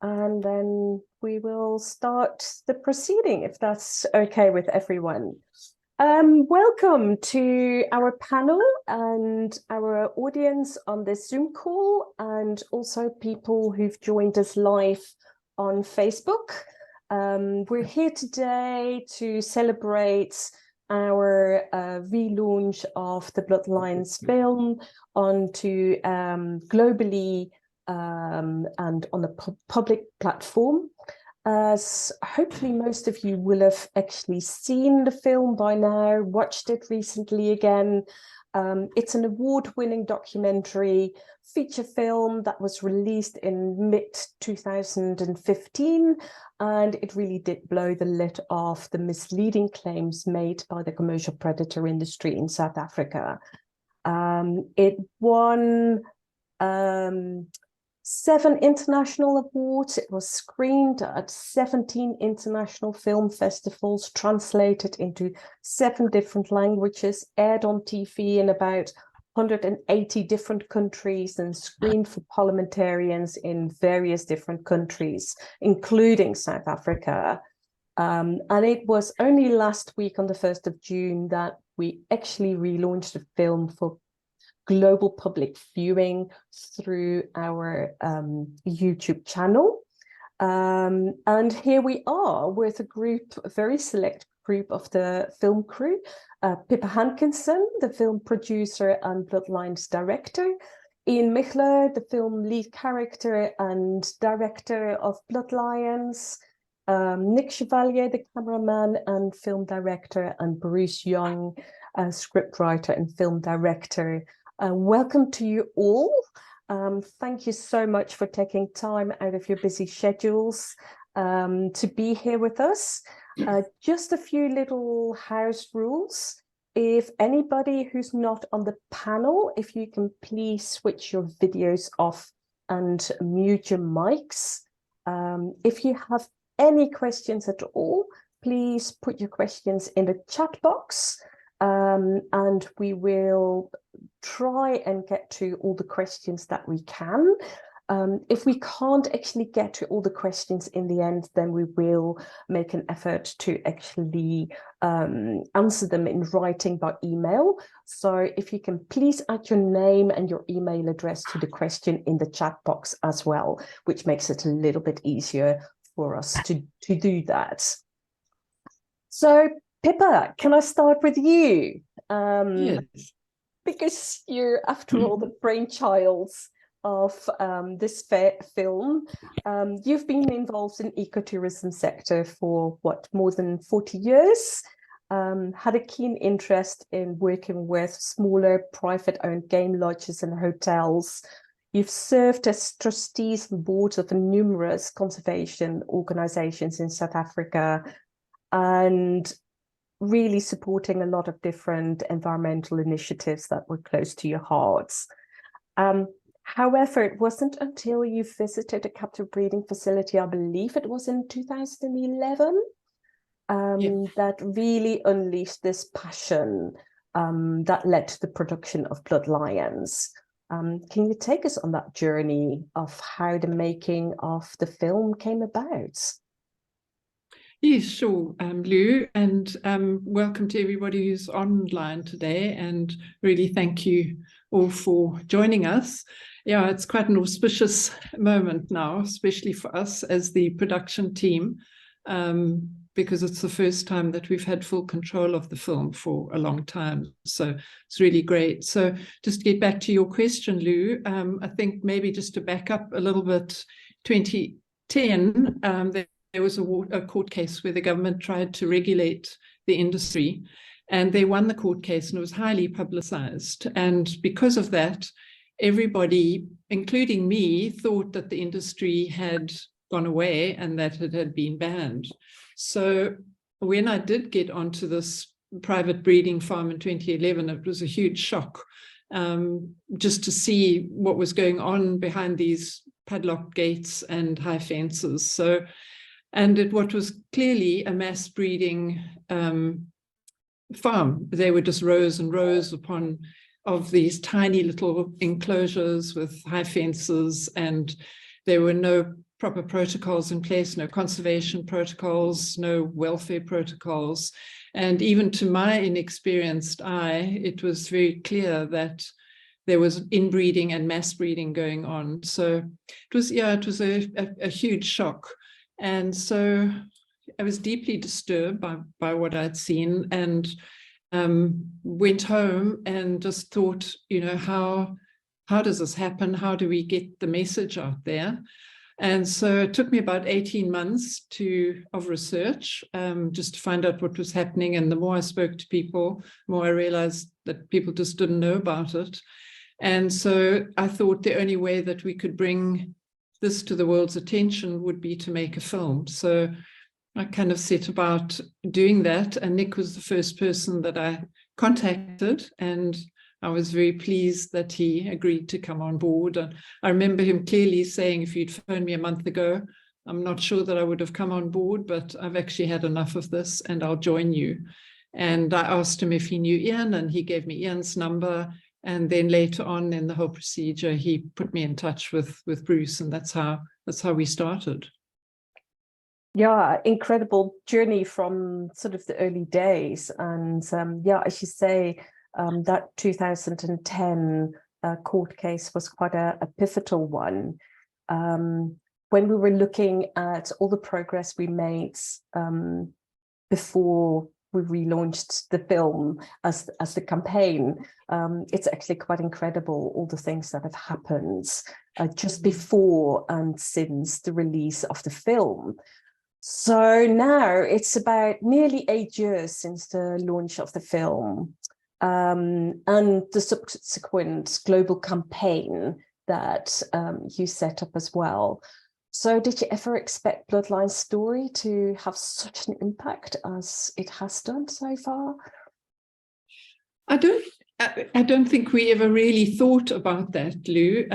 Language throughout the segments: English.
and then we will start the proceeding, if that's okay with everyone. Welcome to our panel and our audience on this Zoom call, and also people who've joined us live on Facebook. We're here today to celebrate our relaunch of the Blood Lions film onto globally and on a public platform. As hopefully most of you will have actually seen the film by now, watched it recently again. It's an award-winning documentary feature film that was released in mid-2015, and it really did blow the lid off the misleading claims made by the commercial predator industry in South Africa. It won 7 international awards. It was screened at 17 international film festivals, translated into 7 different languages, aired on TV in about 180 different countries, and screened for parliamentarians in various different countries, including South Africa. And it was only last week on the 1st of June that we actually relaunched the film for global public viewing through our YouTube channel. And here we are with a very select group of the film crew. Pippa Hankinson, the film producer and Blood Lions director. Ian Michler, the film lead character and director of Blood Lions. Nick Chevalier, the cameraman and film director, and Bruce Young, scriptwriter and film director. Welcome to you all. Thank you so much for taking time out of your busy schedules to be here with us. Just a few little house rules. If anybody who's not on the panel, if you can please switch your videos off and mute your mics. If you have any questions at all, please put your questions in the chat box. And we will try and get to all the questions that we can. If we can't actually get to all the questions in the end, then we will make an effort to actually answer them in writing by email. So if you can please add your name and your email address to the question in the chat box as well, which makes it a little bit easier for us to do that. So Pippa, can I start with you? Yes. Because you're, after all, the brainchild of this film. You've been involved in ecotourism sector for more than 40 years. Had a keen interest in working with smaller private-owned game lodges and hotels. You've served as trustees and boards of numerous conservation organizations in South Africa, and really supporting a lot of different environmental initiatives that were close to your hearts. However, it wasn't until you visited a captive breeding facility, I believe it was in 2011, that really unleashed this passion that led to the production of Blood Lions. Can you take us on that journey of how the making of the film came about? Yes, sure, Lou, and welcome to everybody who's online today, and really thank you all for joining us. Yeah, it's quite an auspicious moment now, especially for us as the production team, because it's the first time that we've had full control of the film for a long time. So it's really great. So just to get back to your question, Lou, I think maybe just to back up a little bit, 2010, there was a court case where the government tried to regulate the industry, and they won the court case, and it was highly publicized. And because of that, everybody, including me, thought that the industry had gone away and that it had been banned. So when I did get onto this private breeding farm in 2011, it was a huge shock just to see what was going on behind these padlocked gates and high fences. What was clearly a mass breeding farm. There were just rows and rows of these tiny little enclosures with high fences, and there were no proper protocols in place, no conservation protocols, no welfare protocols. And even to my inexperienced eye, it was very clear that there was inbreeding and mass breeding going on. So it was a huge shock. And so I was deeply disturbed by what I'd seen, and went home and just thought, how does this happen? How do we get the message out there? And so it took me about 18 months of research, just to find out what was happening. And the more I spoke to people, the more I realized that people just didn't know about it. And so I thought the only way that we could bring this to the world's attention would be to make a film. So I kind of set about doing that. And Nick was the first person that I contacted. And I was very pleased that he agreed to come on board. And I remember him clearly saying, if you'd phoned me a month ago, I'm not sure that I would have come on board, but I've actually had enough of this and I'll join you. And I asked him if he knew Ian, and he gave me Ian's number. And then later on in the whole procedure, he put me in touch with Bruce, and that's how we started. Yeah, incredible journey from sort of the early days. And as you say, that 2010 court case was quite a pivotal one. When we were looking at all the progress we made before we relaunched the film as the campaign, it's actually quite incredible, all the things that have happened just before and since the release of the film. So now it's about nearly 8 years since the launch of the film, and the subsequent global campaign that you set up as well. So did you ever expect Bloodline's story to have such an impact as it has done so far? I don't think we ever really thought about that, Lou.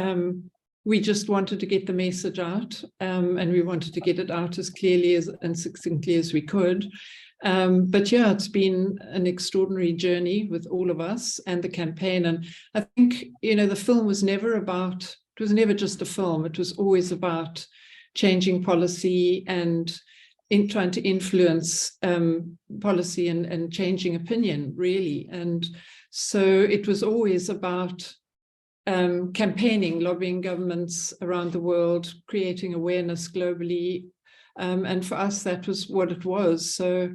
We just wanted to get the message out, and we wanted to get it out as clearly and succinctly as we could. But yeah, it's been an extraordinary journey with all of us and the campaign. And I think, the film was never just a film. It was always about changing policy and trying to influence policy and changing opinion, really. And so it was always about campaigning, lobbying governments around the world, creating awareness globally. And for us, that was what it was. So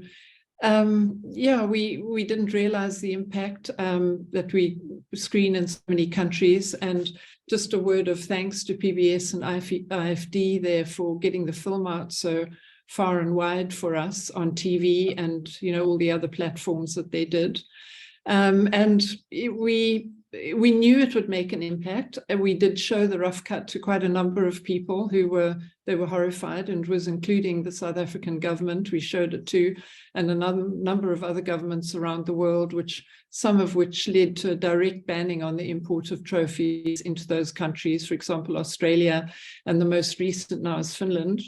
we didn't realize the impact that we screen in so many countries. And just a word of thanks to PBS and IFD there for getting the film out so far and wide for us on TV and, all the other platforms that they did. We knew it would make an impact, and we did show the rough cut to quite a number of people who were horrified, and was including the South African government. We showed it to, and another number of other governments around the world, some of which led to a direct banning on the import of trophies into those countries. For example, Australia, and the most recent now is Finland.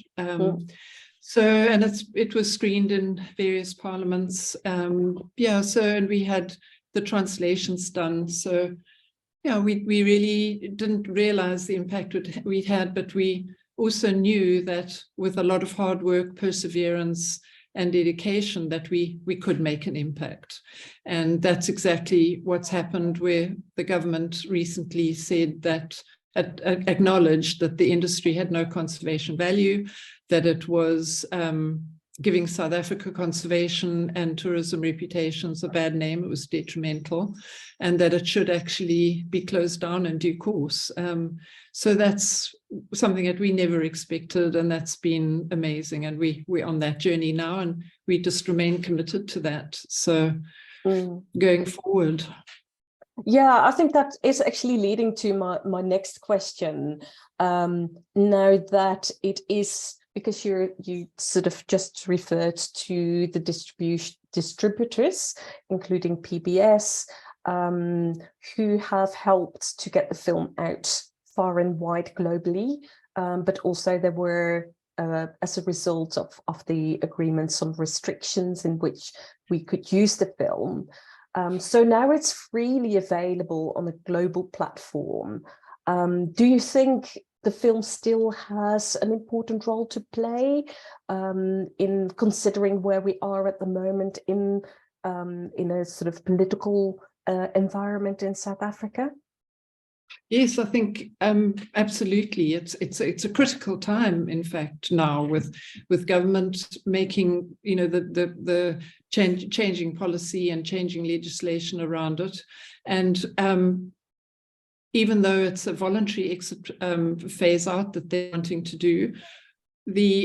So, and it was screened in various parliaments. And we had the translations done. So we really didn't realize the impact we had, but we also knew that with a lot of hard work, perseverance, and dedication, that we could make an impact. And that's exactly what's happened, where the government recently said that, acknowledged that the industry had no conservation value, that it was giving South Africa conservation and tourism reputations a bad name. It was detrimental, and that it should actually be closed down in due course. So that's something that we never expected, and that's been amazing. And we're on that journey now, and we just remain committed to that. So going forward. Yeah, I think that is actually leading to my next question. Now that it is, because you sort of just referred to the distributors, including PBS, who have helped to get the film out far and wide globally, but also there were, as a result of the agreement, some restrictions in which we could use the film. So now it's freely available on a global platform. Do you think the film still has an important role to play in considering where we are at the moment in a sort of political environment in South Africa? Yes, I think absolutely. It's a critical time, in fact, now with government making, you know, the changing policy and changing legislation around it, and even though it's a voluntary exit phase out that they're wanting to do,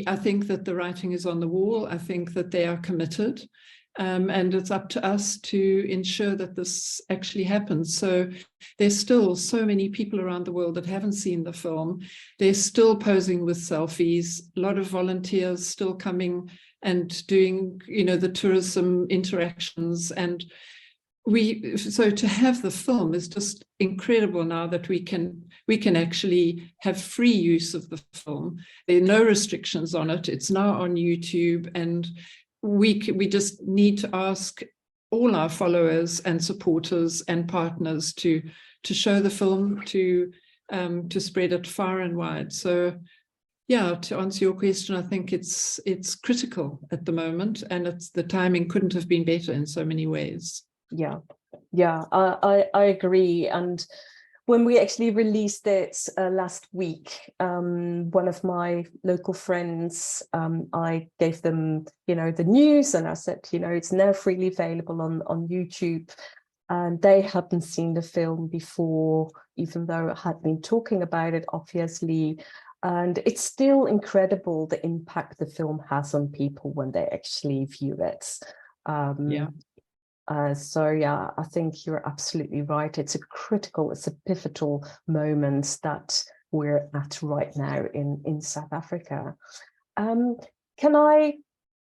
I think that the writing is on the wall. I think that they are committed. And it's up to us to ensure that this actually happens. So there's still so many people around the world that haven't seen the film. They're still posing with selfies. A lot of volunteers still coming and doing, you know, the tourism interactions. And so to have the film is just incredible now that we can actually have free use of the film. There are no restrictions on it. It's now on YouTube, and we just need to ask all our followers and supporters and partners to show the film, to spread it far and wide. So yeah, to answer your question, I think it's critical at the moment, and the timing couldn't have been better in so many ways. Yeah, I agree. And when we actually released it last week, one of my local friends, I gave them, you know, the news, and I said, you know, it's now freely available on YouTube. And they hadn't seen the film before, even though I had been talking about it, obviously. And it's still incredible the impact the film has on people when they actually view it. So yeah, I think you're absolutely right. It's a pivotal moment that we're at right now in South Africa. Can I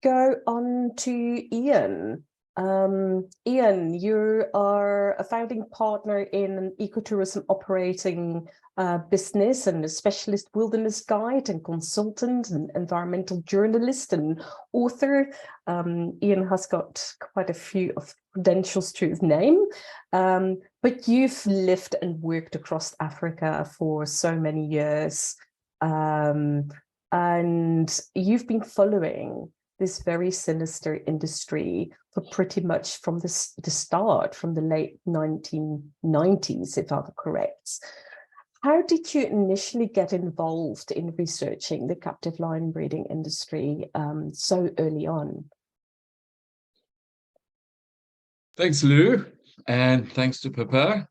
go on to Ian? Ian, you are a founding partner in an ecotourism operating business and a specialist wilderness guide and consultant and environmental journalist and author. Ian has got quite a few of credentials to his name, but you've lived and worked across Africa for so many years, and you've been following this very sinister industry for pretty much from the start, from the late 1990s, if I'm correct. How did you initially get involved in researching the captive lion breeding industry so early on? Thanks, Lou, and thanks to Pippa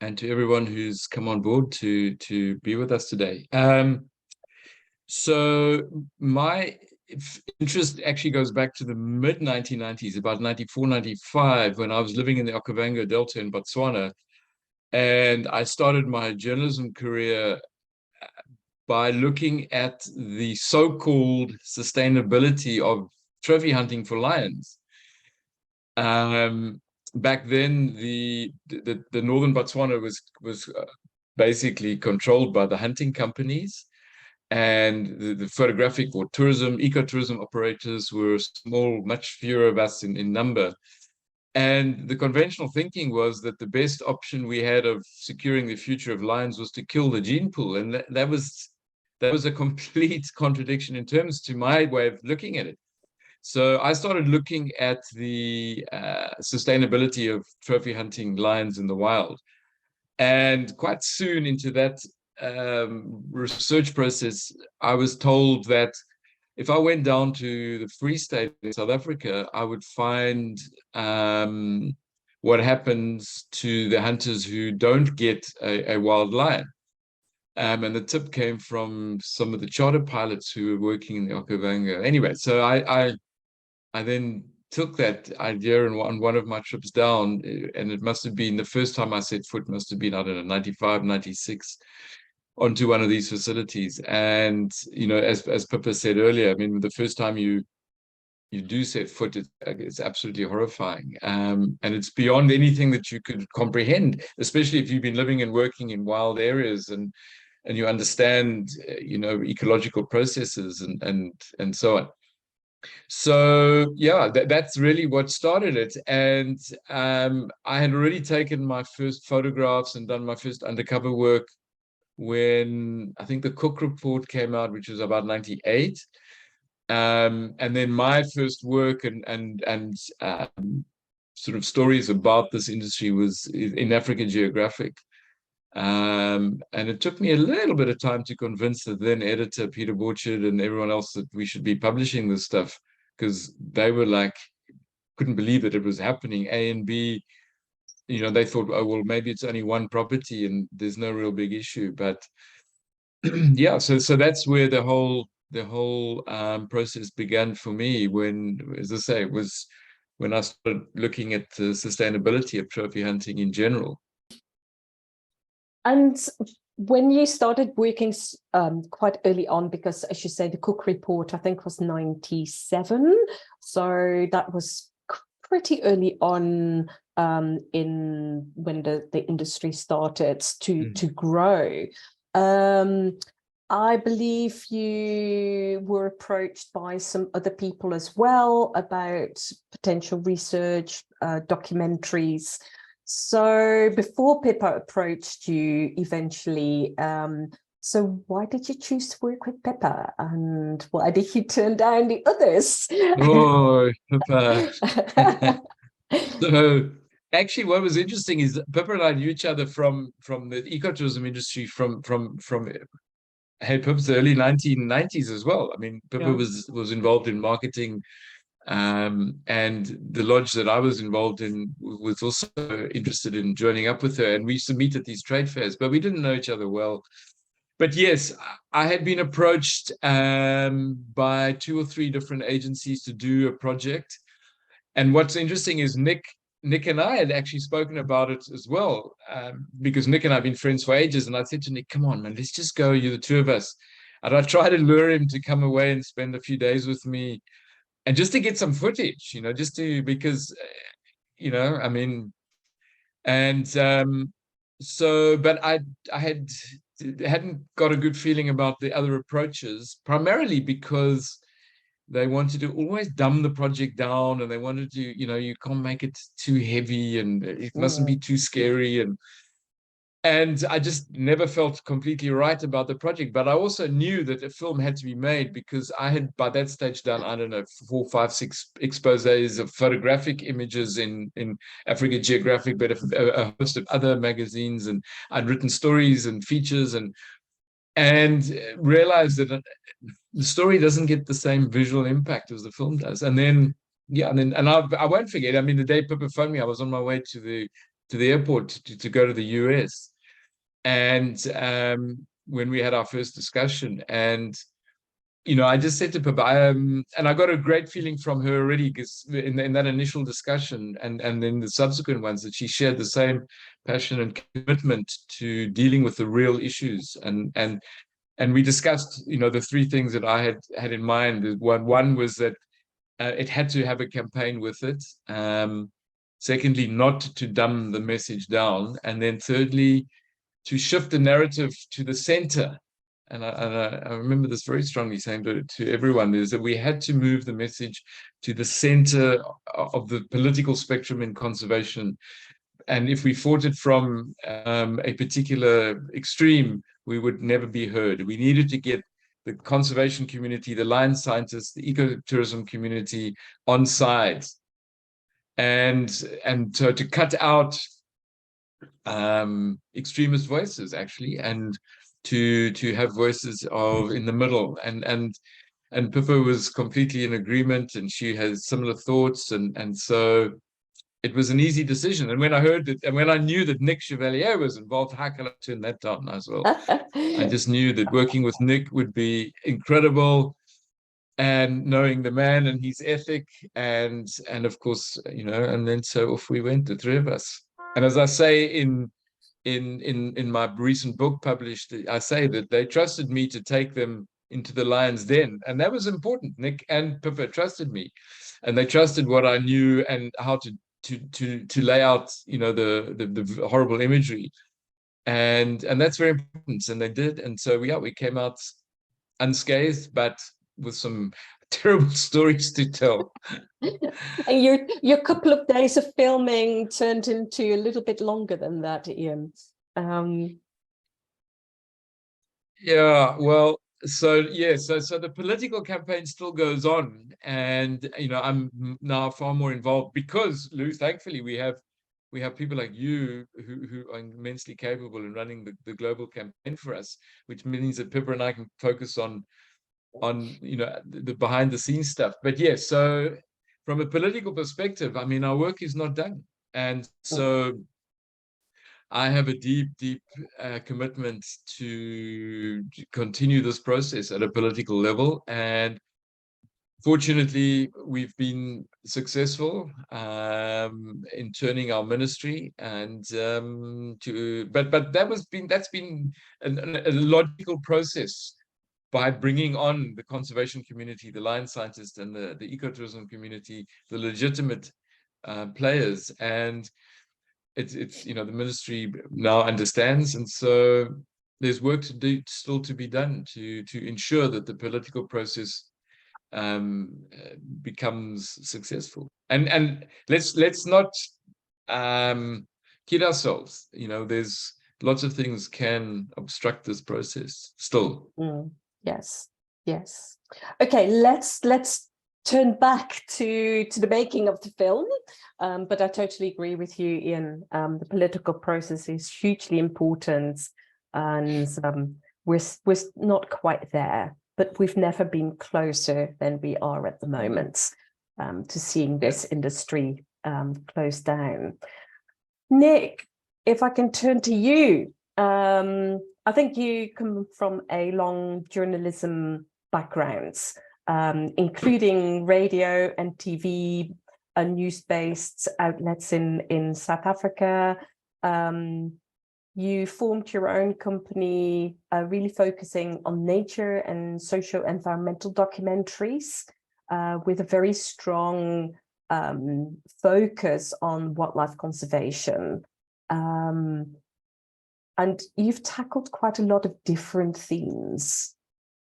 and to everyone who's come on board to be with us today. So my interest actually goes back to the mid-1990s, about 94, 95, when I was living in the Okavango Delta in Botswana. And I started my journalism career by looking at the so-called sustainability of trophy hunting for lions. Back then, the northern Botswana was basically controlled by the hunting companies, and the photographic or ecotourism operators were small, much fewer of us in number. And the conventional thinking was that the best option we had of securing the future of lions was to kill the gene pool, and that was a complete contradiction in terms to my way of looking at it. So I started looking at the sustainability of trophy hunting lions in the wild. And quite soon into that research process, I was told that if I went down to the Free State in South Africa, I would find what happens to the hunters who don't get a wild lion. And the tip came from some of the charter pilots who were working in the Okavango. Anyway, so I then took that idea and on one of my trips down, and it must have been the first time I set foot, must have been, I don't know, 95, 96, onto one of these facilities. And, you know, as Pippa said earlier, I mean, the first time you do set foot, it's absolutely horrifying. And it's beyond anything that you could comprehend, especially if you've been living and working in wild areas and you understand, you know, ecological processes and so on. So yeah, that's really what started it. And I had already taken my first photographs and done my first undercover work when I think the Cook Report came out, which was about 98. And then my first work and sort of stories about this industry was in Africa Geographic. And it took me a little bit of time to convince the then editor, Peter Borchard, and everyone else that we should be publishing this stuff, because they were like, couldn't believe that it was happening. A and B, you know, they thought, oh, well, maybe it's only one property and there's no real big issue. But yeah, so that's where the whole process began for me, when, as I say, it was when I started looking at the sustainability of trophy hunting in general. And when you started working quite early on, because as you say, the Cook Report, I think, was 97. So that was pretty early on in when the industry started to grow. I believe you were approached by some other people as well about potential research, documentaries. So before Pippa approached you eventually, so why did you choose to work with Pippa, and why did you turn down the others? Oh, Pippa. So actually, what was interesting is Pippa and I knew each other from the ecotourism industry from Pippa's the early 1990s as well. I mean, Pippa was involved in marketing. And the lodge that I was involved in was also interested in joining up with her, and we used to meet at these trade fairs, but we didn't know each other well. But yes, I had been approached by 2 or 3 different agencies to do a project. And what's interesting is Nick and I had actually spoken about it as well, because Nick and I have been friends for ages. And I said to Nick, come on, man, let's just go, you're the 2 of us. And I tried to lure him to come away and spend a few days with me, and just to get some footage, you know, because, you know, I mean, and so, but I hadn't got a good feeling about the other approaches, primarily because they wanted to always dumb the project down, and they wanted to, you know, you can't make it too heavy, and it mustn't be too scary, and I just never felt completely right about the project. But I also knew that a film had to be made, because I had by that stage done, I don't know, 4, 5, 6 exposés of photographic images in Africa Geographic, but a host of other magazines, and I'd written stories and features, and realized that the story doesn't get the same visual impact as the film does. And then I won't forget, I mean, the day Pippa phoned me, I was on my way to the airport to go to the US. And when we had our first discussion, and, you know, I just said to Pippa, and I got a great feeling from her already, because in that initial discussion and then the subsequent ones, that she shared the same passion and commitment to dealing with the real issues. And we discussed, you know, the 3 things that I had in mind. One was that it had to have a campaign with it. Secondly, not to dumb the message down. And then thirdly, to shift the narrative to the center. And I remember this very strongly, saying to everyone, is that we had to move the message to the center of the political spectrum in conservation. And if we fought it from a particular extreme, we would never be heard. We needed to get the conservation community, the lion scientists, the ecotourism community on sides. And so to cut out extremist voices, actually, and to have voices in the middle. And Pippa was completely in agreement, and she has similar thoughts, and so it was an easy decision. And when I heard that, and when I knew that Nick Chevalier was involved, how can I turn that down as well? I just knew that working with Nick would be incredible, and knowing the man and his ethic, and of course, you know, and then so off we went, the 3 of us. And as I say in my recent book published, I say that they trusted me to take them into the lion's den, and that was important. Nick and Pippa trusted me, and they trusted what I knew and how to lay out, you know, the horrible imagery, and that's very important, and they did. And so we came out unscathed, but with some terrible stories to tell. And your couple of days of filming turned into a little bit longer than that, Ian. Yeah, well, so the political campaign still goes on, and I'm now far more involved because, Lou, thankfully we have people like you who are immensely capable in running the global campaign for us, which means that Pippa and I can focus on the behind the scenes stuff. But yes, so from a political perspective, I mean, our work is not done, and so I have a deep commitment to continue this process at a political level, and fortunately, we've been successful in turning our ministry, and but that's been a logical process by bringing on the conservation community, the lion scientists, and the ecotourism community, the legitimate players, and it's the ministry now understands, and so there's work to do still to be done to ensure that the political process becomes successful. And let's not kid ourselves. There's lots of things can obstruct this process still. Yes. Okay, let's turn back to the making of the film. But I totally agree with you, Ian. The political process is hugely important, and we're not quite there, but we've never been closer than we are at the moment to seeing this industry close down. Nick, if I can turn to you, I think you come from a long journalism background, including radio and TV and news-based outlets in South Africa. You formed your own company, really focusing on nature and socio-environmental documentaries, with a very strong focus on wildlife conservation. And you've tackled quite a lot of different themes,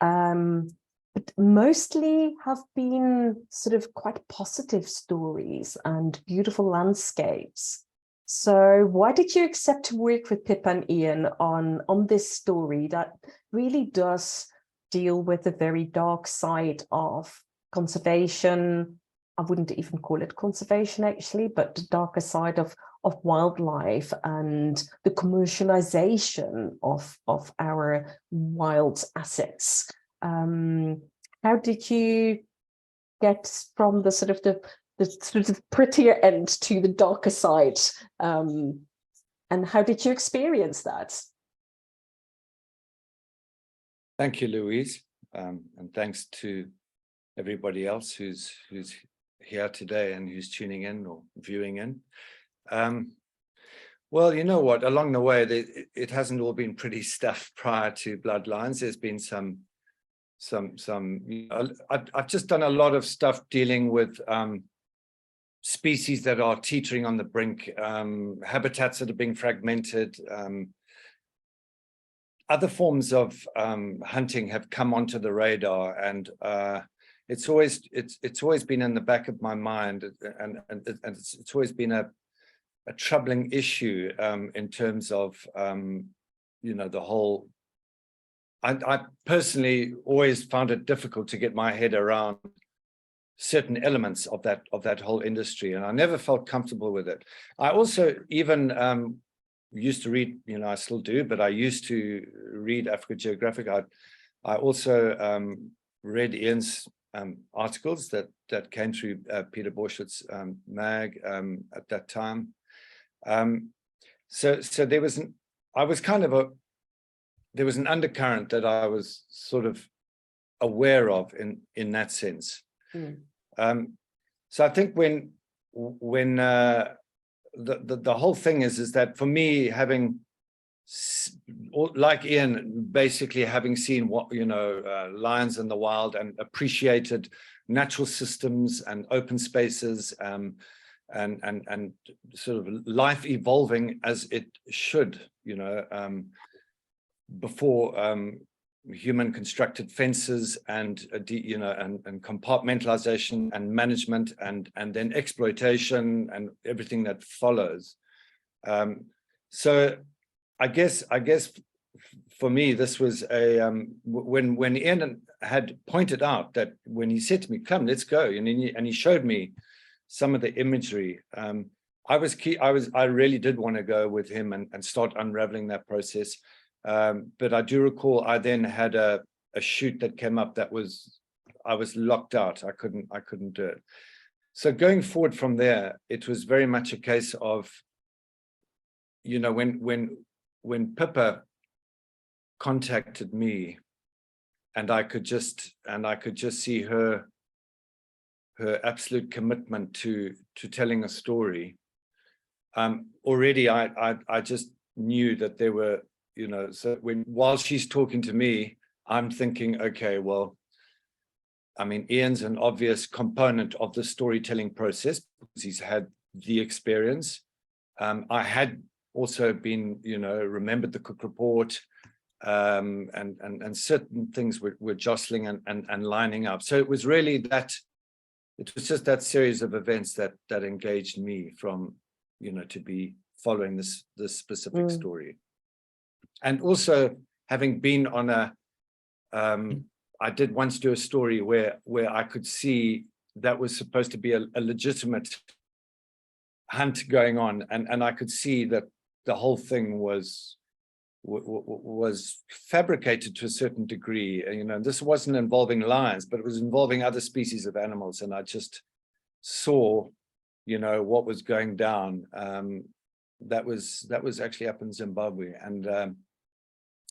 but mostly have been sort of quite positive stories and beautiful landscapes. So why did you accept to work with Pippa and Ian on this story that really does deal with the very dark side of conservation? I wouldn't even call it conservation, actually, but the darker side of wildlife and the commercialization of our wild assets. How did you get from the sort of prettier end to the darker side, and how did you experience that? Thank you, Louise, and thanks to everybody else who's here today and who's tuning in or viewing in. Well, you know what, along the way, it hasn't all been pretty stuff prior to Bloodlines. There's been I've just done a lot of stuff dealing with species that are teetering on the brink, habitats that are being fragmented. Other forms of hunting have come onto the radar, and it's always been in the back of my mind, and it's always been a troubling issue in terms of the whole. I personally always found it difficult to get my head around certain elements of that whole industry, and I never felt comfortable with it. I also even used to read, I still do, but I used to read Africa Geographic. I also read Ian's articles that came through Peter Borsch's mag at that time. So there was there was an undercurrent that I was sort of aware of in that sense. So I think when the whole thing is that for me, having, like Ian, basically having seen what lions in the wild and appreciated natural systems and open spaces, and sort of life evolving as it should, before human constructed fences and and compartmentalization and management and then exploitation and everything that follows. So I guess for me, this was a when Ian had pointed out that when he said to me, "Come, let's go," and he showed me some of the imagery. I really did want to go with him and start unraveling that process. But I do recall I then had a shoot that came up that I was locked out. I couldn't do it. So going forward from there, it was very much a case of, you know, when Pippa contacted me, and I could just see her absolute commitment to telling a story. Already I just knew that there were, you know, so while she's talking to me, I'm thinking, okay, well, I mean, Ian's an obvious component of the storytelling process because he's had the experience. I had also been, you know, remembered the Cook Report, and certain things were jostling and lining up. So it was really that, it was just that series of events that engaged me from, you know, to be following this specific story. And also having been on I did once do a story where I could see that was supposed to be a legitimate hunt going on, and I could see that the whole thing was fabricated to a certain degree. You know, this wasn't involving lions, but it was involving other species of animals, and I just saw, you know, what was going down. That was actually up in Zimbabwe, and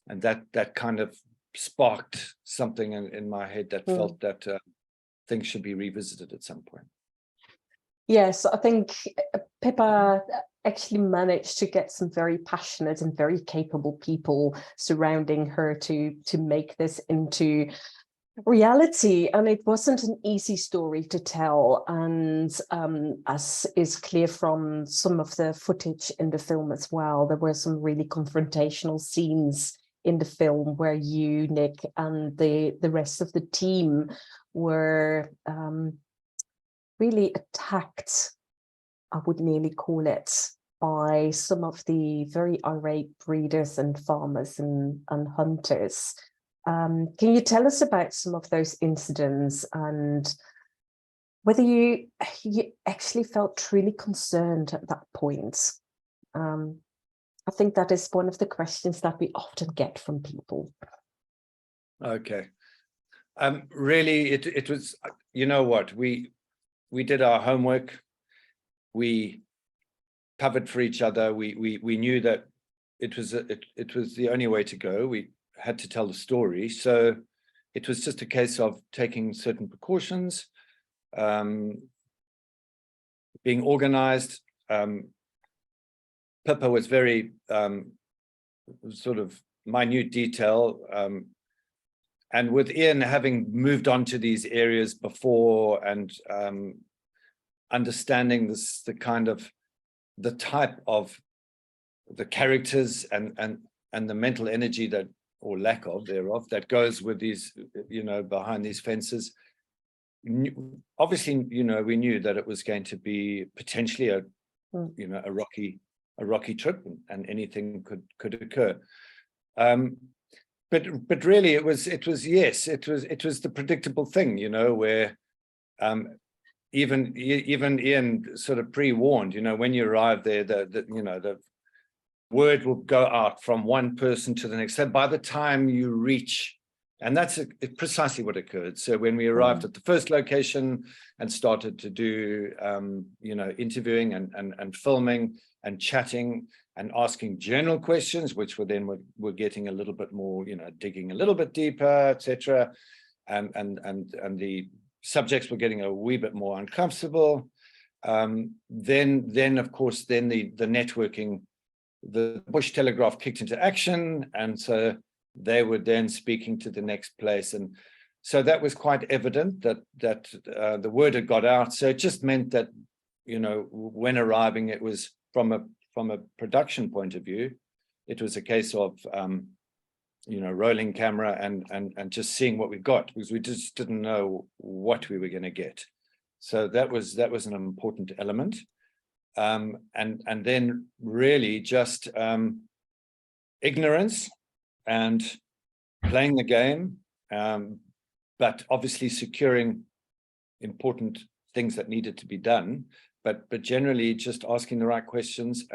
that kind of sparked something in my head that felt that things should be revisited at some point. Yes, I think Pippa actually managed to get some very passionate and very capable people surrounding her to make this into reality, and it wasn't an easy story to tell. And as is clear from some of the footage in the film as well, there were some really confrontational scenes in the film where you, Nick, and the rest of the team were really attacked, I would nearly call it, by some of the very irate breeders and farmers and hunters. Can you tell us about some of those incidents and whether you actually felt truly concerned at that point? I think that is one of the questions that we often get from people. Okay. Really, it was, you know what, we did our homework. We covered for each other. We knew that it was the only way to go. We had to tell the story. So it was just a case of taking certain precautions, being organized. Pippa was very sort of minute detail. And with Ian having moved on to these areas before and understanding the type of the characters and the mental energy that, or lack of thereof, that goes with these, you know, behind these fences. Obviously, you know, we knew that it was going to be potentially a rocky trip, and anything could occur. But really, it was the predictable thing, you know, where even Ian sort of pre-warned, you know, when you arrive there, the word will go out from one person to the next. So by the time you reach, and that's precisely what occurred. So when we arrived at the first location and started to do, you know, interviewing and filming and chatting and asking general questions, which were getting a little bit more, you know, digging a little bit deeper, etc. And the subjects were getting a wee bit more uncomfortable. Then of course, then the networking, the Bush Telegraph kicked into action, and so they were then speaking to the next place, and so that was quite evident that the word had got out. So it just meant that, you know, when arriving, it was from a production point of view, it was a case of you know, rolling camera and just seeing what we got, because we just didn't know what we were going to get. So that was an important element. And then really just ignorance and playing the game, but obviously securing important things that needed to be done, but generally just asking the right questions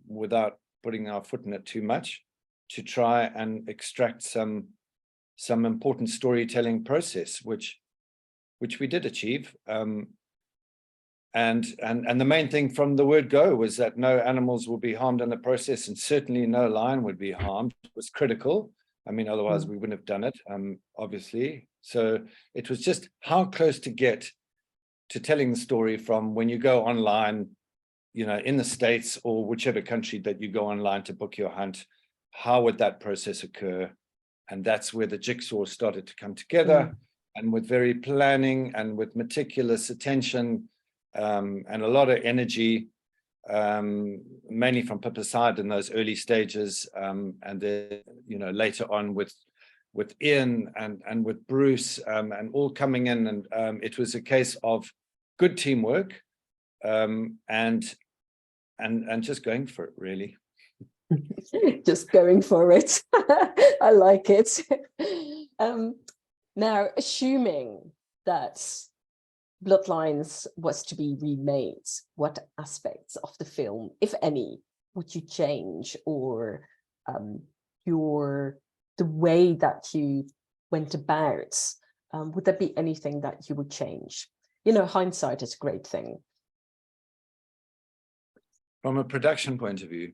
without putting our foot in it too much, to try and extract some important storytelling process, which we did achieve. And the main thing from the word go was that no animals will be harmed in the process, and certainly no lion would be harmed. It was critical. I mean, otherwise we wouldn't have done it, obviously. So it was just how close to get to telling the story from when you go online, you know, in the States or whichever country that you go online to book your hunt, how would that process occur? And that's where the jigsaw started to come together, and with very planning and with meticulous attention, and a lot of energy, mainly from Pippa's side in those early stages, and then, you know, later on with Ian and with Bruce, and all coming in, and it was a case of good teamwork, and just going for it, really. Just going for it. I like it. Now, assuming that Bloodlines was to be remade, what aspects of the film, if any, would you change, or the way that you went about? Would there be anything that you would change? You know, hindsight is a great thing. From a production point of view,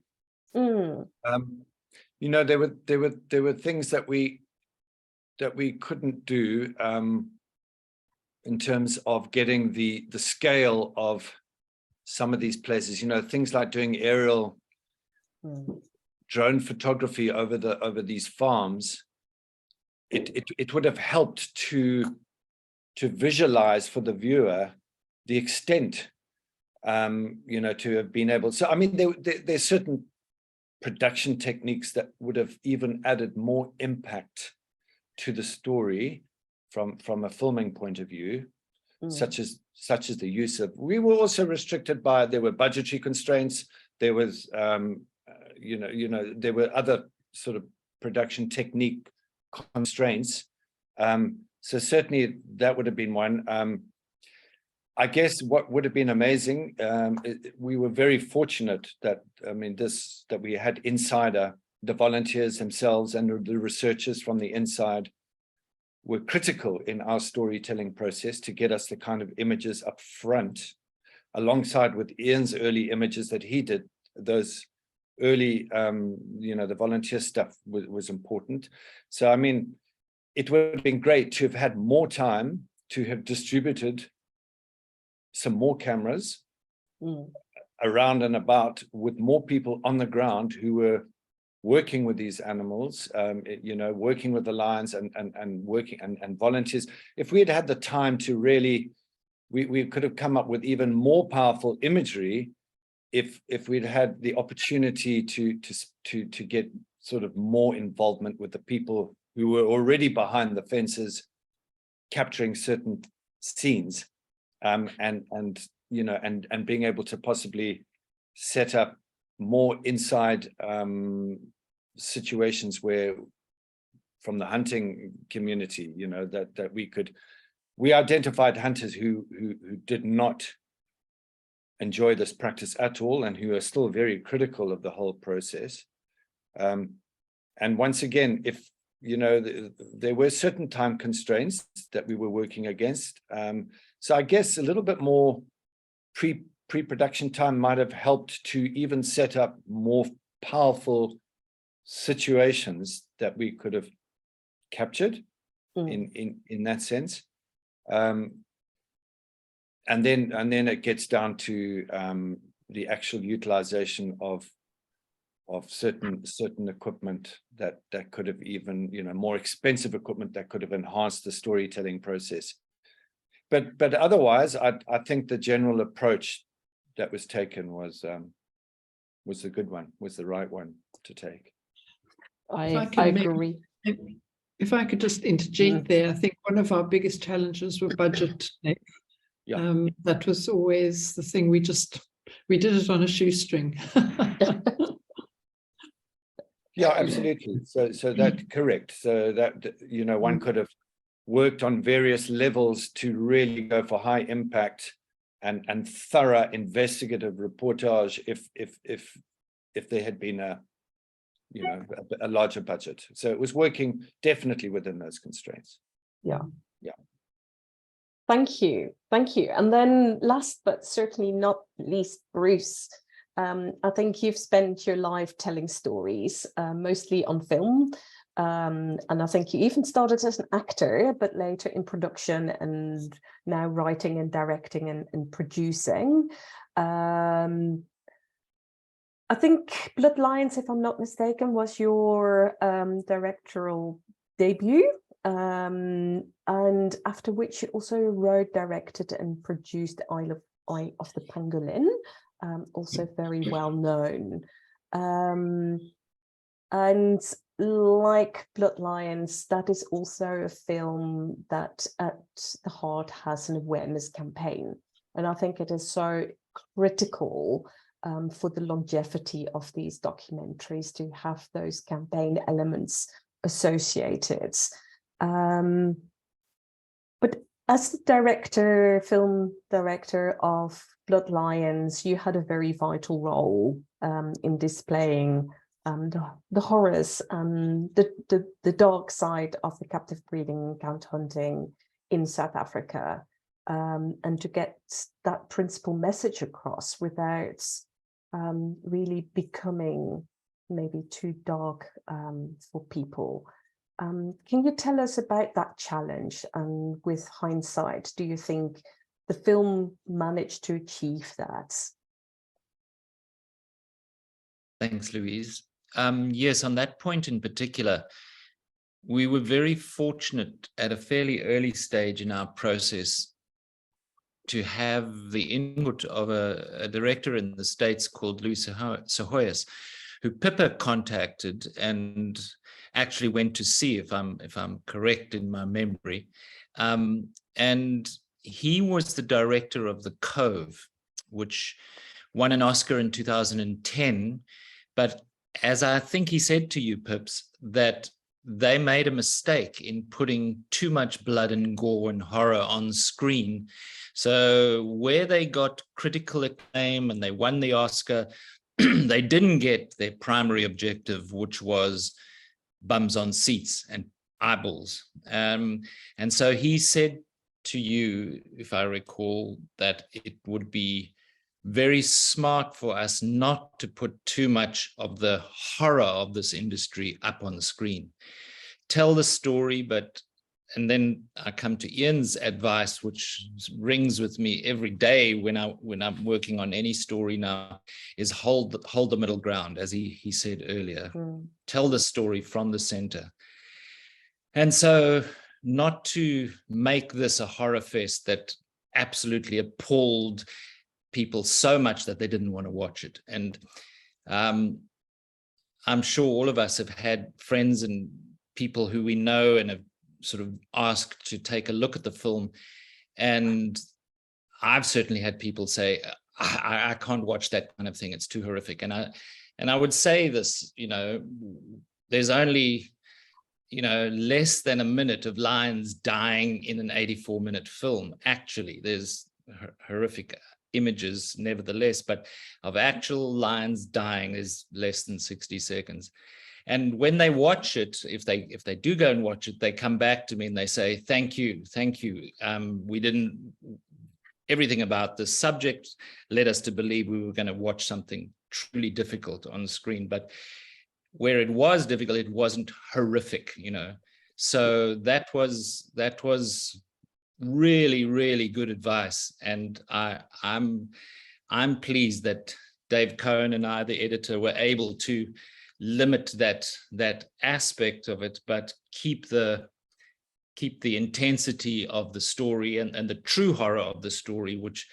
you know, there were things that we couldn't do in terms of getting the scale of some of these places. You know, things like doing aerial drone photography over these farms. It would have helped to visualize for the viewer the extent, you know, to have been able. So I mean, there's certain production techniques that would have even added more impact to the story from a filming point of view, such as the use of. We were also restricted by, there were budgetary constraints. There was, you know, there were other sort of production technique constraints. So certainly that would have been one. I guess what would have been amazing, we were very fortunate that, I mean, that we had Insider, the volunteers themselves and the researchers from the inside were critical in our storytelling process to get us the kind of images up front, alongside with Ian's early images that he did. Those early, you know, the volunteer stuff was important. So, I mean, it would have been great to have had more time to have distributed some more cameras around and about, with more people on the ground who were working with these animals, you know, working with the lions and working and volunteers. If we had had the time to really, we could have come up with even more powerful imagery if we'd had the opportunity to get sort of more involvement with the people who were already behind the fences, capturing certain scenes, and you know, and being able to possibly set up more inside situations where, from the hunting community, you know, that we identified hunters who did not enjoy this practice at all, and who are still very critical of the whole process. And once again, if you know, there were certain time constraints that we were working against. So I guess a little bit more pre-production time might have helped to even set up more powerful situations that we could have captured in that sense. And then it gets down to the actual utilization of certain equipment that could have even, you know, more expensive equipment that could have enhanced the storytelling process. But otherwise, I think the general approach that was taken was the good one, was the right one to take. I agree. If I could just interject there, I think one of our biggest challenges were budget. Yeah. That was always the thing. We did it on a shoestring. Yeah, absolutely. So that correct. So that, you know, one could have worked on various levels to really go for high impact and thorough investigative reportage if there had been a, you know, a larger budget. So it was working definitely within those constraints. Yeah. Yeah. Thank you. Thank you. And then last but certainly not least, Bruce, I think you've spent your life telling stories, mostly on film. And I think you even started as an actor, but later in production and now writing and directing and producing. I think Blood Lions, if I'm not mistaken, was your directorial debut. And after which you also wrote, directed and produced Eye of the Pangolin, also very well known. And like Blood Lions, that is also a film that at the heart has an awareness campaign. And I think it is so critical for the longevity of these documentaries to have those campaign elements associated. But as the director, film director of Blood Lions, you had a very vital role in displaying the horrors and the dark side of the captive breeding and count hunting in South Africa, and to get that principal message across without really becoming maybe too dark for people. Can you tell us about that challenge? And with hindsight, do you think the film managed to achieve that? Thanks, Louise. Yes, on that point in particular, we were very fortunate at a fairly early stage in our process to have the input of a director in the States called Louis Sohoyas, who Pippa contacted and actually went to see, if I'm correct in my memory. And he was the director of The Cove, which won an Oscar in 2010. But as I think he said to you, Pips, that they made a mistake in putting too much blood and gore and horror on screen. So where they got critical acclaim and they won the Oscar, they didn't get their primary objective, which was bums on seats and eyeballs. And so he said to you, if I recall, that it would be very smart for us not to put too much of the horror of this industry up on the screen. Tell the story, and then I come to Ian's advice, which rings with me every day when I'm working on any story now, is hold the middle ground, as he said earlier. Tell the story from the center. And so not to make this a horror fest that absolutely appalled people so much that they didn't want to watch it. And I'm sure all of us have had friends and people who we know and have sort of asked to take a look at the film. And I've certainly had people say, I can't watch that kind of thing. It's too horrific. And I would say this, there's only, less than a minute of lions dying in an 84-minute film. Actually, there's horrific images nevertheless, but of actual lions dying is less than 60 seconds. And when they watch it, if they do go and watch it, they come back to me and they say, thank you. Everything about the subject led us to believe we were going to watch something truly difficult on the screen. But where it was difficult, it wasn't horrific, So that was really, really good advice. And I'm pleased that Dave Cohen and I, the editor, were able to limit that aspect of it, but keep the intensity of the story and the true horror of the story, which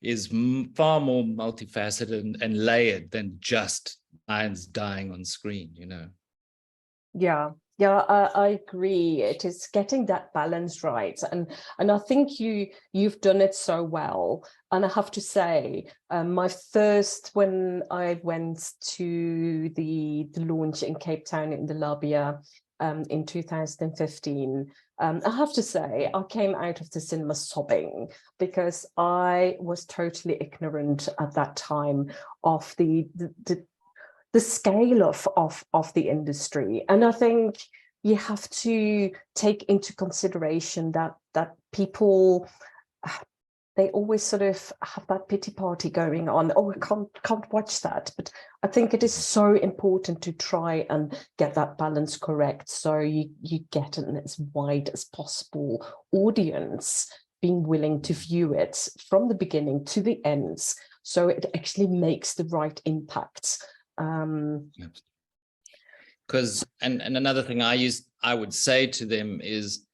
is far more multifaceted and layered than just lions dying on screen, Yeah, Yeah, I agree. It is getting that balance right, and I think you've done it so well. And I have to say, my first when I went to the launch in Cape Town in the Labia in 2015, I have to say I came out of the cinema sobbing, because I was totally ignorant at that time of the scale of the industry. And I think you have to take into consideration that people, they always sort of have that pity party going on. Oh, I can't watch that. But I think it is so important to try and get that balance correct, so you get an as wide as possible audience being willing to view it from the beginning to the ends, so it actually makes the right impact. Because and another thing I would say to them is,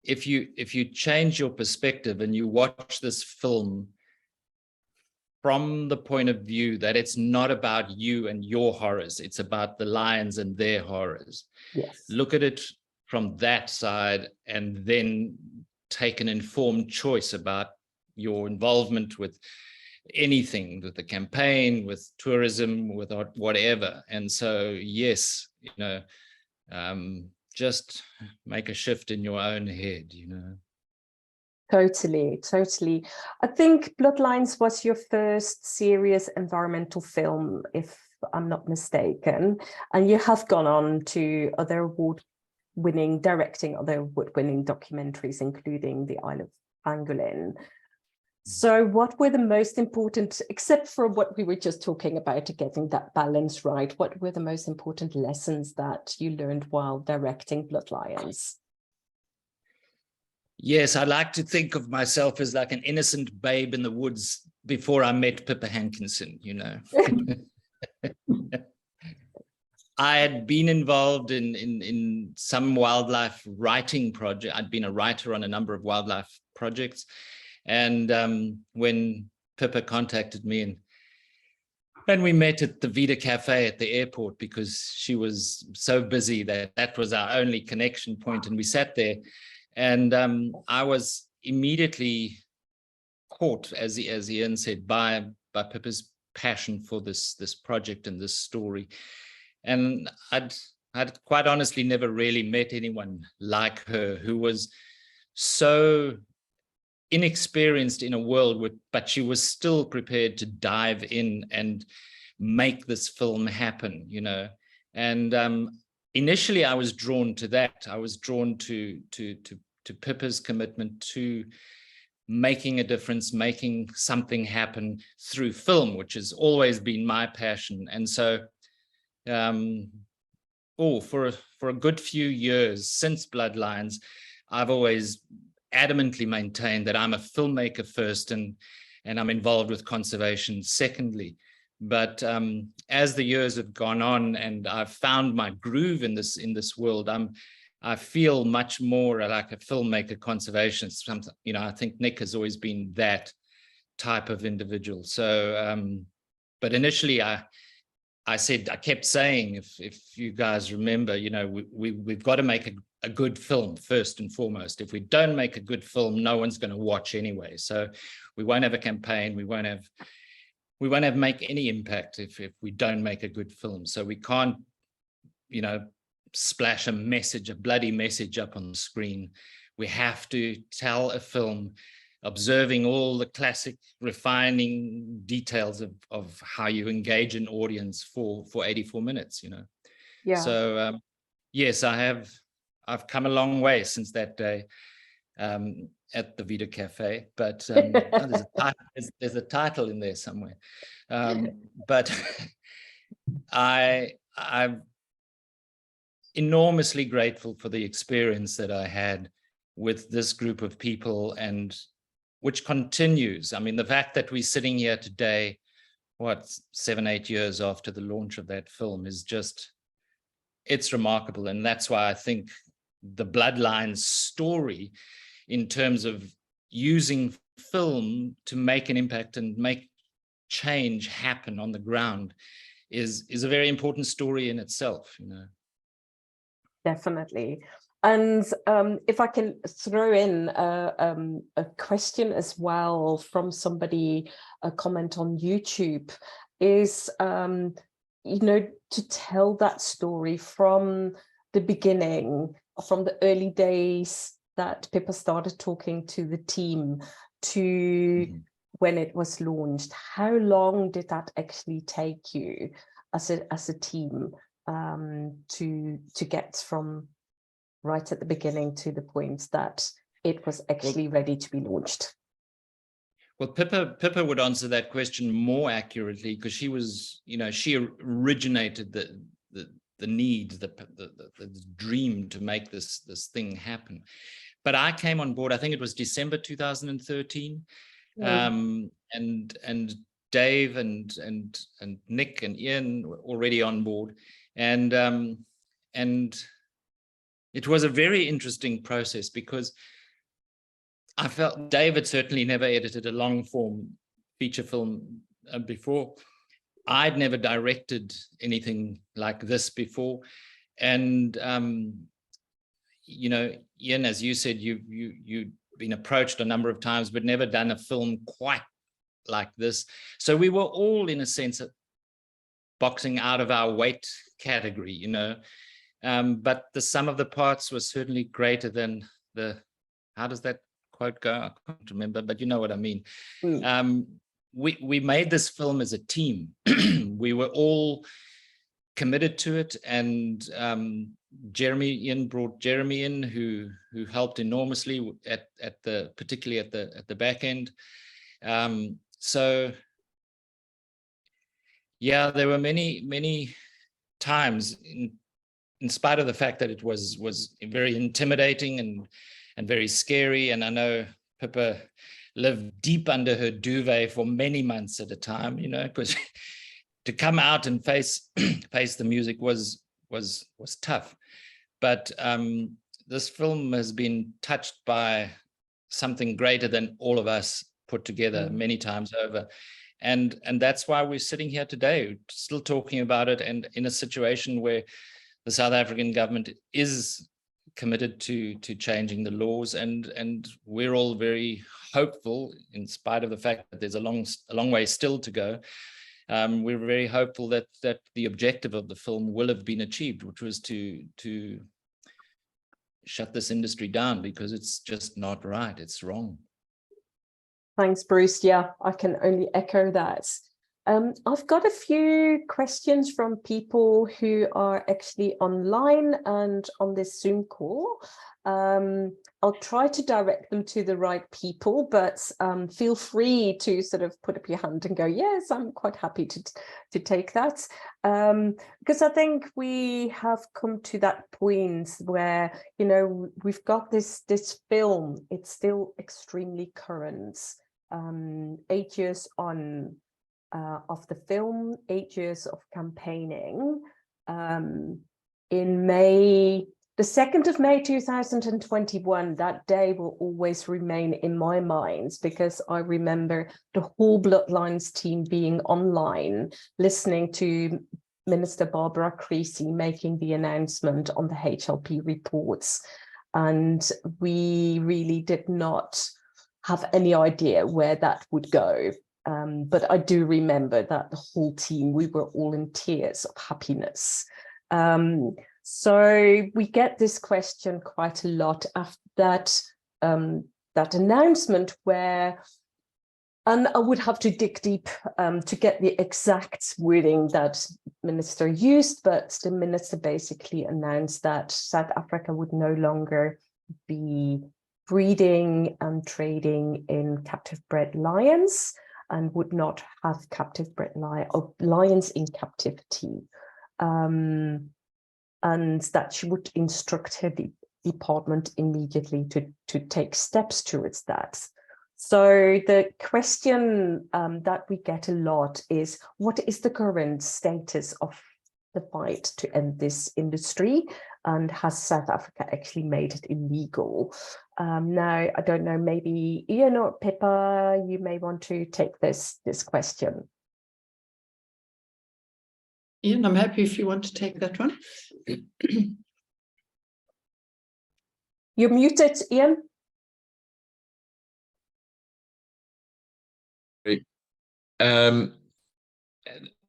if you change your perspective and you watch this film from the point of view that it's not about you and your horrors, it's about the lions and their horrors. Yes. Look at it from that side, and then take an informed choice about your involvement with anything, with the campaign, with tourism, with whatever. And so, yes, just make a shift in your own head, Totally. I think Bloodlines was your first serious environmental film, if I'm not mistaken, and you have gone on to other directing other award-winning documentaries, including The Isle of Pangolin. So what were the most important, except for what we were just talking about, getting that balance right, what were the most important lessons that you learned while directing Bloodlines? Yes, I like to think of myself as like an innocent babe in the woods before I met Pippa Hankinson, I had been involved in some wildlife writing project. I'd been a writer on a number of wildlife projects. And when Pippa contacted me and we met at the Vida Cafe at the airport, because she was so busy that was our only connection point. And we sat there, and I was immediately caught, as Ian said, by Pippa's passion for this project and this story. And I'd quite honestly never really met anyone like her, who was so inexperienced in a world, but she was still prepared to dive in and make this film happen, And initially, I was drawn to that. I was drawn to Pippa's commitment to making a difference, making something happen through film, which has always been my passion. And so, for a good few years since Bloodlines, I've always adamantly maintained that I'm a filmmaker first, and I'm involved with conservation secondly. But as the years have gone on and I've found my groove in this world, I feel much more like a filmmaker conservationist. I think Nick has always been that type of individual. So, but initially I kept saying, if you guys remember, we've got to make a good film first and foremost. If we don't make a good film, no one's going to watch anyway. So we won't have a campaign. We won't have make any impact if we don't make a good film. So we can't, splash a bloody message up on the screen. We have to tell a film observing all the classic refining details of how you engage an audience for 84 minutes, Yeah. So yes, I've come a long way since that day at the Vida Cafe, but there's a title in there somewhere. But I'm enormously grateful for the experience that I had with this group of people, and which continues. I mean, the fact that we're sitting here today, 7-8 years after the launch of that film, is just, it's remarkable. And that's why I think the Bloodlines story, in terms of using film to make an impact and make change happen on the ground, is a very important story in itself, Definitely. And if I can throw in a question as well from somebody, a comment on YouTube, is, you know, to tell that story from the beginning, from the early days that Pippa started talking to the team to when it was launched. How long did that actually take you as a team to get from right at the beginning to the point that it was actually ready to be launched? Well, Pippa would answer that question more accurately, because she was, you know, she originated the need, the dream to make this thing happen. But I came on board, I think it was December 2013, and Dave and Nick and Ian were already on board, and it was a very interesting process, because I felt David certainly never edited a long form feature film before. I'd never directed anything like this before. And, you know, Ian, as you said, you've been approached a number of times, but never done a film quite like this. So we were all, in a sense, boxing out of our weight category, you know. But the sum of the parts was certainly greater than the, how does that quote go? I can't remember, but you know what I mean. We made this film as a team. We were all committed to it, and Ian brought Jeremy in, who helped enormously particularly at the back end. So yeah, there were many times, in spite of the fact that it was very intimidating and very scary. And I know Pippa lived deep under her duvet for many months at a time, you know, because to come out and face the music was tough. But this film has been touched by something greater than all of us put together many times over. And that's why we're sitting here today, still talking about it, and in a situation where the South African government is committed to changing the laws, and we're all very hopeful, in spite of the fact that there's a long way still to go. We're very hopeful that the objective of the film will have been achieved, which was to shut this industry down, because it's just not right. It's wrong. Thanks, Bruce. Yeah, I can only echo that. I've got a few questions from people who are actually online and on this Zoom call. I'll try to direct them to the right people, but feel free to sort of put up your hand and go, yes, I'm quite happy to take that. Because I think we have come to that point where, you know, we've got this film, it's still extremely current. 8 years on of the film, 8 years of campaigning. In May, the 2nd of May 2021, that day will always remain in my mind, because I remember the whole Bloodlines team being online, listening to Minister Barbara Creecy making the announcement on the HLP reports. And we really did not have any idea where that would go. But I do remember that the whole team, we were all in tears of happiness. So we get this question quite a lot after that, that announcement where, and I would have to dig deep to get the exact wording that Minister used, but the Minister basically announced that South Africa would no longer be breeding and trading in captive bred lions, and would not have captive bred lions in captivity. And that she would instruct her department immediately to take steps towards that. So the question that we get a lot is, what is the current status of the fight to end this industry? And has South Africa actually made it illegal? Now, I don't know, maybe Ian or Pippa, you may want to take this question. Ian, I'm happy if you want to take that one. You're muted, Ian. I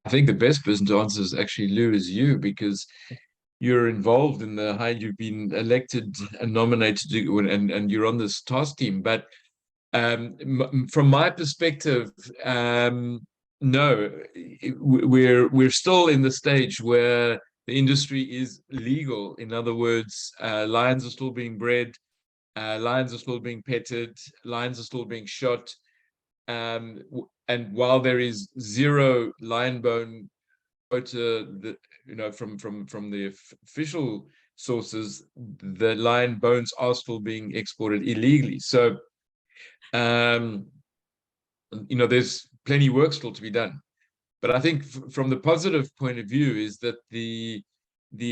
think the best person to answer is actually, Lou, is you, because you're involved in you've been elected and nominated and you're on this task team. But from my perspective, no, we're still in the stage where the industry is legal. In other words, lions are still being bred, lions are still being petted, lions are still being shot. And while there is zero lion bone quota, from the official sources, the lion bones are still being exported illegally. So, there's plenty of work still to be done. But I think from the positive point of view is that the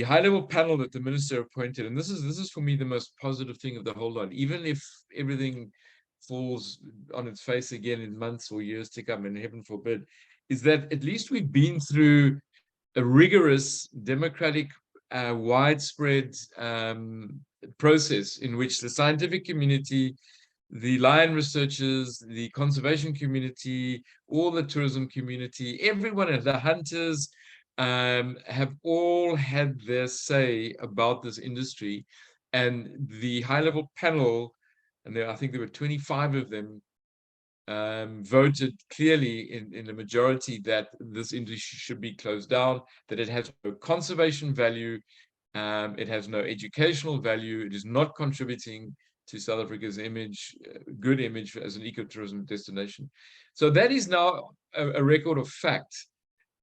high-level panel that the minister appointed, and this is for me the most positive thing of the whole lot, even if everything falls on its face again in months or years to come, and heaven forbid, is that at least we've been through a rigorous, democratic, widespread process in which the scientific community, the lion researchers, the conservation community, all the tourism community, everyone, the hunters, have all had their say about this industry. And the high-level panel, and I think there were 25 of them, voted clearly in a majority that this industry should be closed down, that it has no conservation value, it has no educational value, it is not contributing to South Africa's image, good image as an ecotourism destination. So that is now a record of fact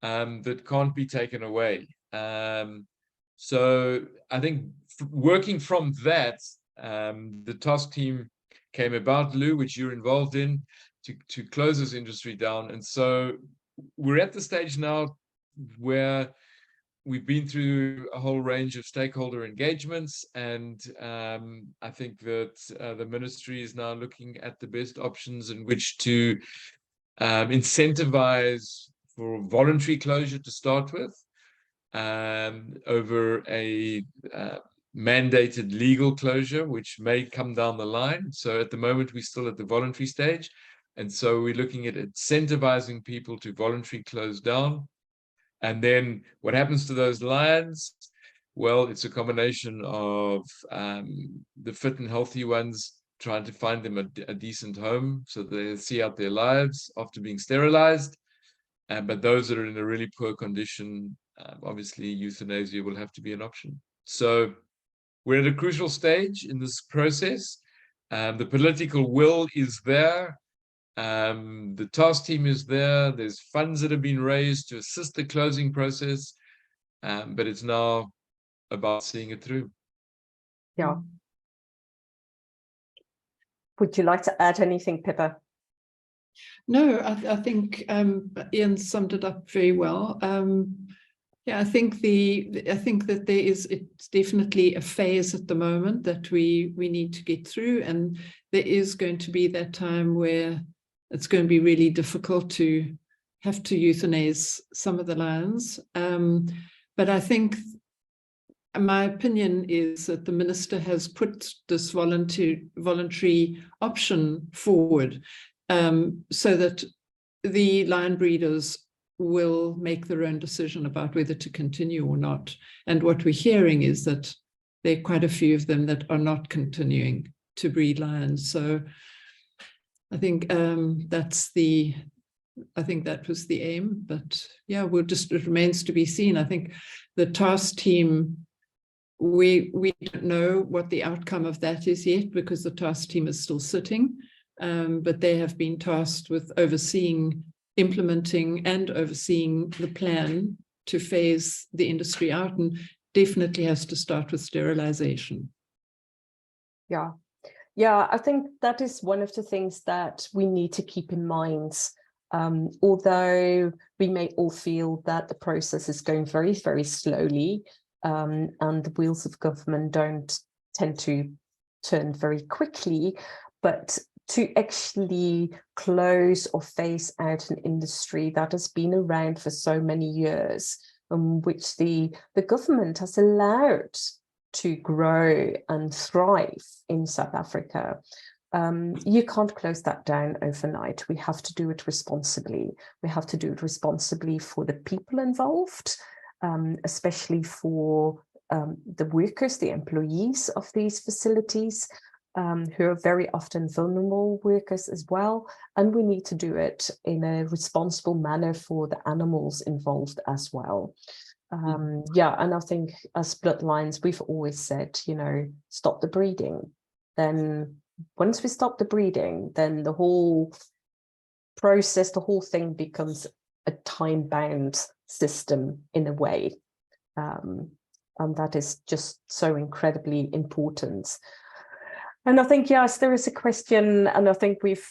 that can't be taken away. So I think working from that, the task team came about, Lou, which you're involved in, to close this industry down. And so we're at the stage now where we've been through a whole range of stakeholder engagements, and I think that the ministry is now looking at the best options in which to incentivize for voluntary closure to start with, over a mandated legal closure, which may come down the line. So at the moment, we're still at the voluntary stage. And so we're looking at incentivizing people to voluntarily close down. And then what happens to those lions? Well, it's a combination of the fit and healthy ones trying to find them a decent home so they see out their lives after being sterilized. But those that are in a really poor condition, obviously euthanasia will have to be an option. So we're at a crucial stage in this process. The political will is there. The task team is there. There's funds that have been raised to assist the closing process. But it's now about seeing it through. Yeah. Would you like to add anything, Pippa? No, I think Ian summed it up very well. Yeah, I think that it's definitely a phase at the moment that we need to get through, and there is going to be that time where it's going to be really difficult to have to euthanize some of the lions. But I think my opinion is that the minister has put this voluntary option forward, so that the lion breeders will make their own decision about whether to continue or not. And what we're hearing is that there are quite a few of them that are not continuing to breed lions. So I think that was the aim. But yeah, it remains to be seen. I think the task team, we don't know what the outcome of that is yet, because the task team is still sitting. But they have been tasked with implementing and overseeing the plan to phase the industry out, and definitely has to start with sterilization. Yeah. Yeah, I think that is one of the things that we need to keep in mind. Although we may all feel that the process is going very, very slowly, and the wheels of government don't tend to turn very quickly, but to actually close or phase out an industry that has been around for so many years, which the government has allowed to grow and thrive in South Africa, you can't close that down overnight. We have to do it responsibly. We have to do it responsibly for the people involved, especially for the workers, the employees of these facilities, who are very often vulnerable workers as well. And we need to do it in a responsible manner for the animals involved as well. Yeah, and I think as Bloodlines, we've always said, you know, stop the breeding. Then once we stop the breeding, then the whole process, the whole thing becomes a time-bound system in a way. And that is just so incredibly important. And I think, yes, there is a question, and I think we've,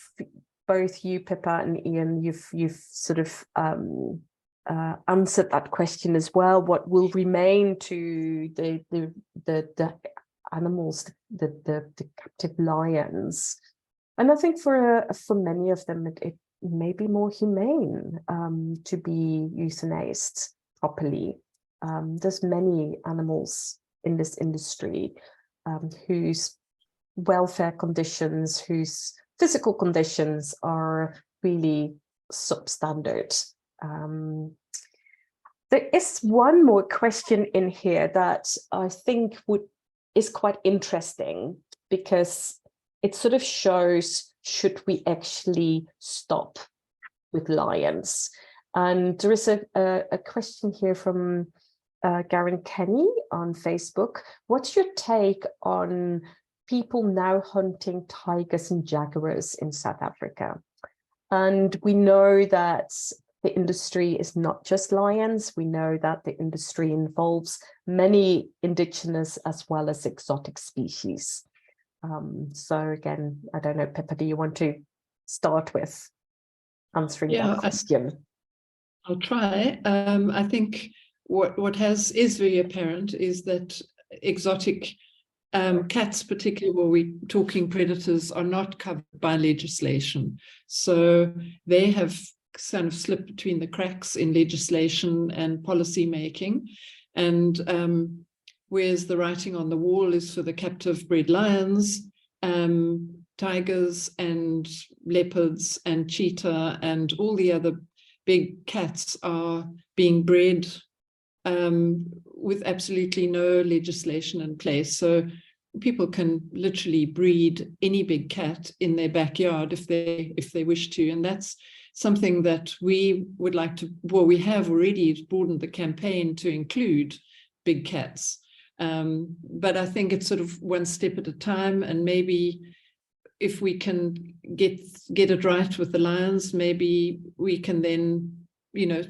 both you, Pippa, and Ian, you've sort of answered that question as well. What will remain to the animals, the captive lions? And I think for many of them, it may be more humane to be euthanized properly. There's many animals in this industry whose welfare conditions, whose physical conditions are really substandard. There is one more question in here that I think is quite interesting, because it sort of shows, should we actually stop with lions? And there is a question here from Garen Kenny on Facebook. What's your take on people now hunting tigers and jaguars in South Africa? And we know that the industry is not just lions. We know that the industry involves many indigenous as well as exotic species. So again, I don't know, Pippa, do you want to start with answering that question? I'll try. I think what is very apparent is that exotic cats, particularly where we're talking predators, are not covered by legislation. So they have kind of slipped between the cracks in legislation and policy making. And whereas the writing on the wall is for the captive bred lions, tigers and leopards and cheetah and all the other big cats are being bred with absolutely no legislation in place. So people can literally breed any big cat in their backyard if they wish to. And that's something that we would like to, well, we have already broadened the campaign to include big cats. But I think it's sort of one step at a time, and maybe if we can get it right with the lions, maybe we can then, you know,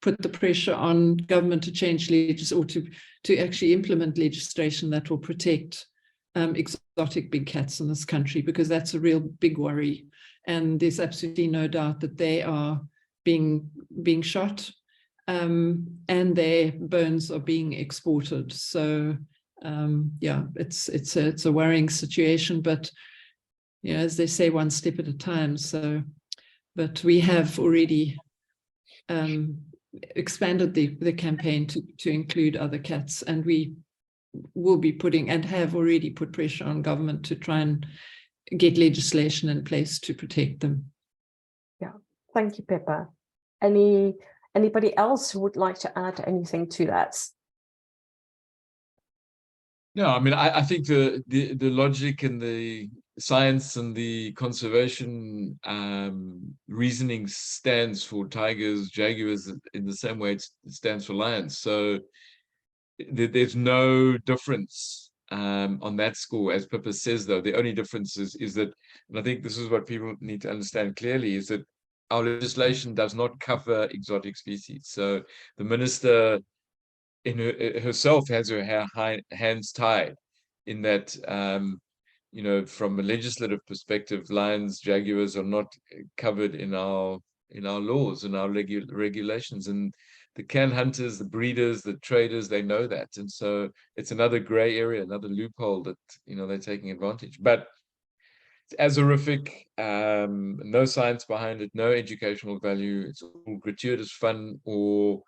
put the pressure on government to change or to actually implement legislation that will protect exotic big cats in this country, because that's a real big worry. And there's absolutely no doubt that they are being shot, and their bones are being exported. So yeah, it's a worrying situation, but yeah, as they say, one step at a time. So, but we have already expanded the campaign to include other cats, and we will be putting, and have already put, pressure on government to try and get legislation in place to protect them. Yeah, thank you, Pippa. Anybody else who would like to add anything to that? No, I mean, I think the logic and the science and the conservation reasoning stands for tigers, jaguars in the same way it stands for lions. So there's no difference on that score. As Pippa says, though, the only difference is that, and I think this is what people need to understand clearly, is that our legislation does not cover exotic species. So the minister herself has her hands tied in that, you know, from a legislative perspective, lions, jaguars are not covered in our laws and our regulations. And the can hunters, the breeders, the traders, they know that. And so it's another gray area, another loophole that, you know, they're taking advantage. But it's as horrific, no science behind it, no educational value. It's all gratuitous fun or,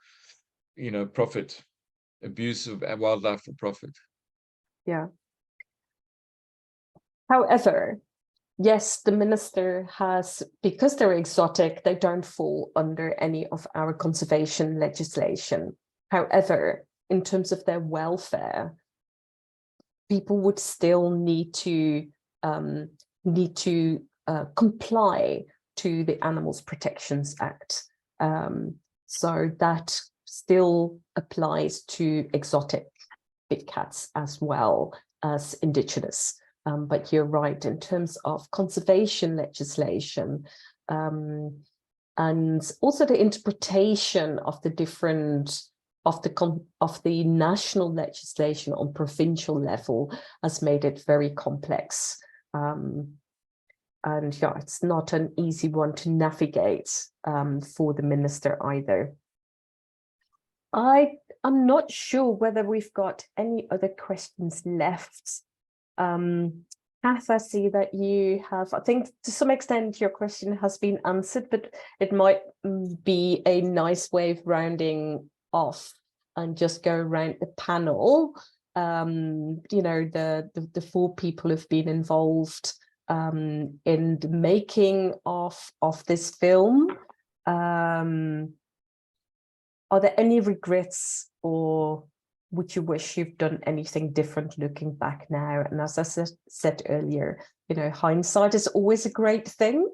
you know, profit, abuse of wildlife for profit. Yeah. However, yes, the minister has, because they're exotic, they don't fall under any of our conservation legislation. However, in terms of their welfare, people would still need to comply to the Animals Protections Act. So that still applies to exotic big cats as well as indigenous. But you're right, in terms of conservation legislation, and also the interpretation of the different of the national legislation on provincial level has made it very complex. And yeah, it's not an easy one to navigate for the minister either. I'm not sure whether we've got any other questions left. Kath, I see that you have, I think to some extent your question has been answered, but it might be a nice way of rounding off and just go around the panel. You know, the 4 people who've been involved in the making of this film. Are there any regrets, or would you wish you've done anything different looking back now? And as I said earlier, you know, hindsight is always a great thing.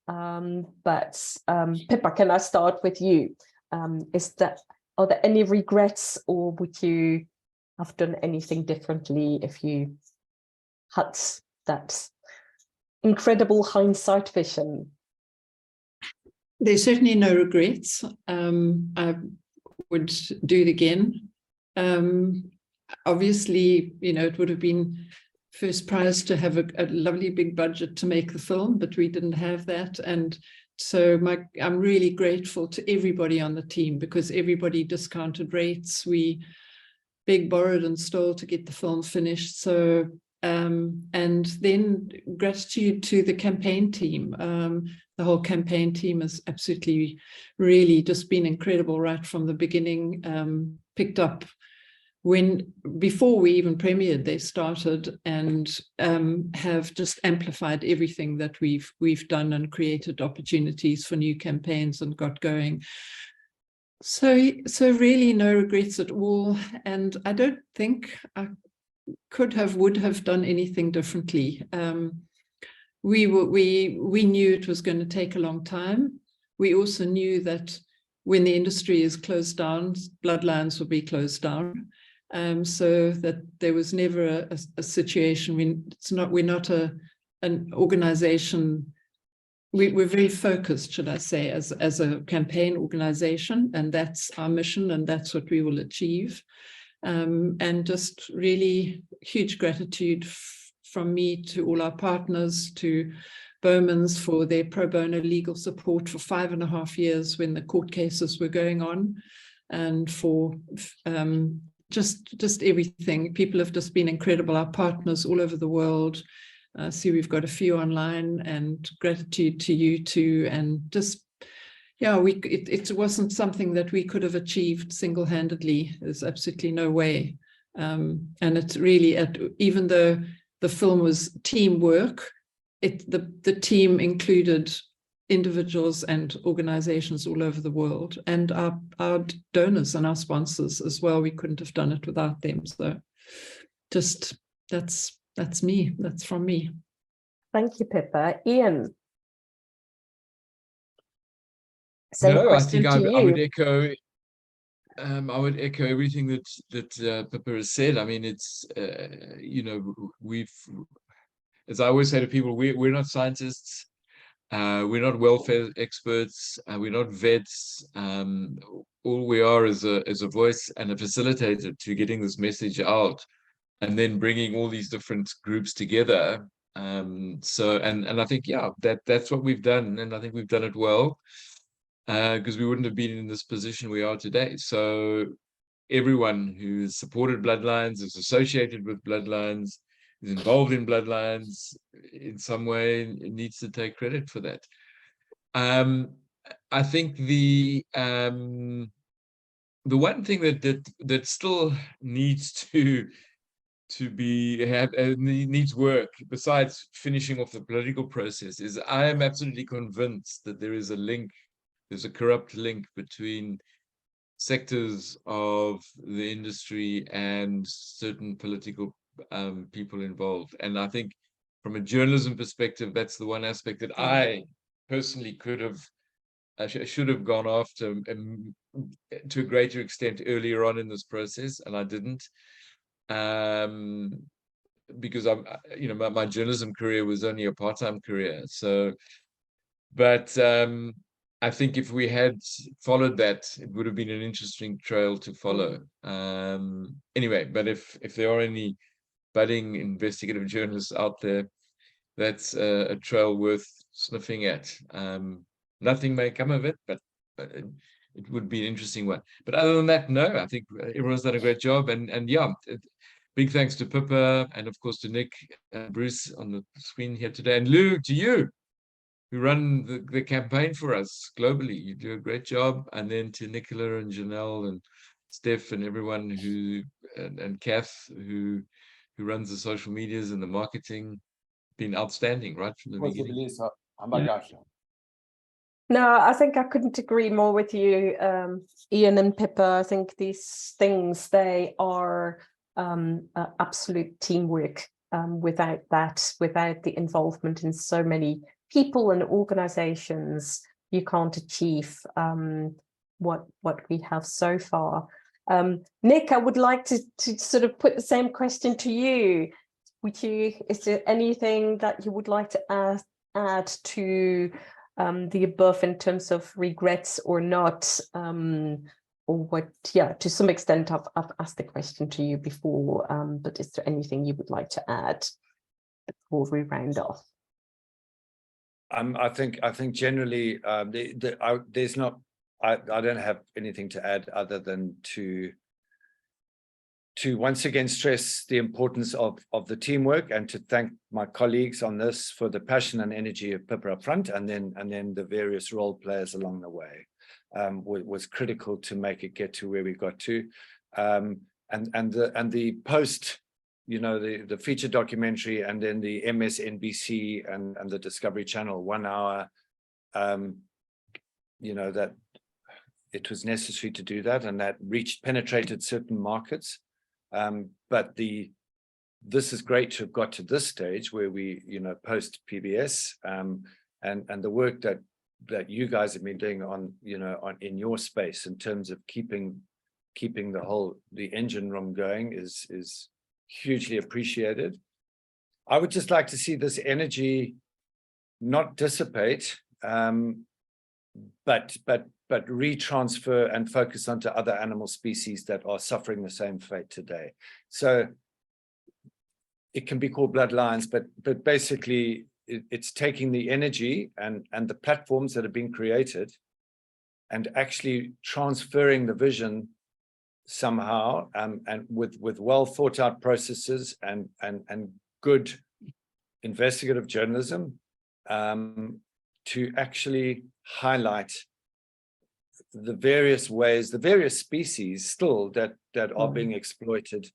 But Pippa, can I start with you? Are there any regrets, or would you have done anything differently if you had that incredible hindsight vision? There's certainly no regrets. I would do it again. Obviously, you know, it would have been first prize to have a lovely big budget to make the film, but we didn't have that. And so I'm really grateful to everybody on the team, because everybody discounted rates. We borrowed and stole to get the film finished. So, and then gratitude to the campaign team. The whole campaign team has absolutely really just been incredible right from the beginning. Picked up before we even premiered, they started and have just amplified everything that we've done and created opportunities for new campaigns and got going. So really no regrets at all. And I don't think I would have done anything differently. We knew it was going to take a long time. We also knew that when the industry is closed down, Bloodlines will be closed down. So that there was never a situation. We're not an organization. We're very focused, should I say, as a campaign organization, and that's our mission, and that's what we will achieve. And just really huge gratitude from me to all our partners, to Bowmans for their pro bono legal support for 5.5 years when the court cases were going on, and for just everything. People have just been incredible, our partners all over the world. See, we've got a few online, and gratitude to you too. And just, yeah, it wasn't something that we could have achieved single-handedly. There's absolutely no way. And it's really, even though the film was teamwork, the team included individuals and organizations all over the world, and our donors and our sponsors as well. We couldn't have done it without them. So just that's me. That's from me. Thank you, Pippa. Ian. No, I think I would echo. I would echo everything that Pippa has said. I mean, it's you know, as I always say to people, we're not scientists. We're not welfare experts. We're not vets. All we are is a voice and a facilitator to getting this message out, and then bringing all these different groups together. So I think, yeah, that's what we've done, and I think we've done it well, because we wouldn't have been in this position we are today. So everyone who's supported Bloodlines, is associated with Bloodlines, is involved in Bloodlines in some way, needs to take credit for that. I think the one thing that still needs to needs work besides finishing off the political process. Is I am absolutely convinced that there is a link, there's a corrupt link between sectors of the industry and certain political people involved. And I think from a journalism perspective, that's the one aspect that I personally should have gone after to a greater extent earlier on in this process, and I didn't. Because my journalism career was only a part-time career. So, but I think if we had followed that, it would have been an interesting trail to follow. Anyway, but if there are any budding investigative journalists out there, that's a trail worth sniffing at. Nothing may come of it, but it would be an interesting one. But other than that, no, I think everyone's done a great job. And yeah, big thanks to Pippa and of course to Nick and Bruce on the screen here today. And Lou, to you, who run the campaign for us globally. You do a great job. And then to Nicola and Janelle and Steph and everyone and Kath who runs the social medias and the marketing, been outstanding right from the beginning. No, I think I couldn't agree more with you, Ian and Pippa. I think these things, they are absolute teamwork. Without the involvement in so many people and organizations, you can't achieve what we have so far. Nick, I would like to sort of put the same question to you. Is there anything that you would like to add to the above in terms of regrets or not? Or what, yeah, to some extent I've asked the question to you before, but is there anything you would like to add before we round off? I think generally there's not, I don't have anything to add other than to once again stress the importance of the teamwork, and to thank my colleagues on this for the passion and energy of Pippa up front, and then the various role players along the way. Was critical to make it get to where we got to, and the post, the feature documentary, and then the MSNBC and the Discovery Channel 1 hour, that it was necessary to do that, and that penetrated certain markets. But this is great to have got to this stage where we, post PBS, and the work that you guys have been doing in your space in terms of keeping the engine room going is hugely appreciated. I would just like to see this energy not dissipate, but retransfer and focus onto other animal species that are suffering the same fate today. So it can be called bloodlines, but basically it's taking the energy and the platforms that have been created and actually transferring the vision somehow, and with well thought out processes and good investigative journalism, to actually highlight the various ways, the various species still that are being exploited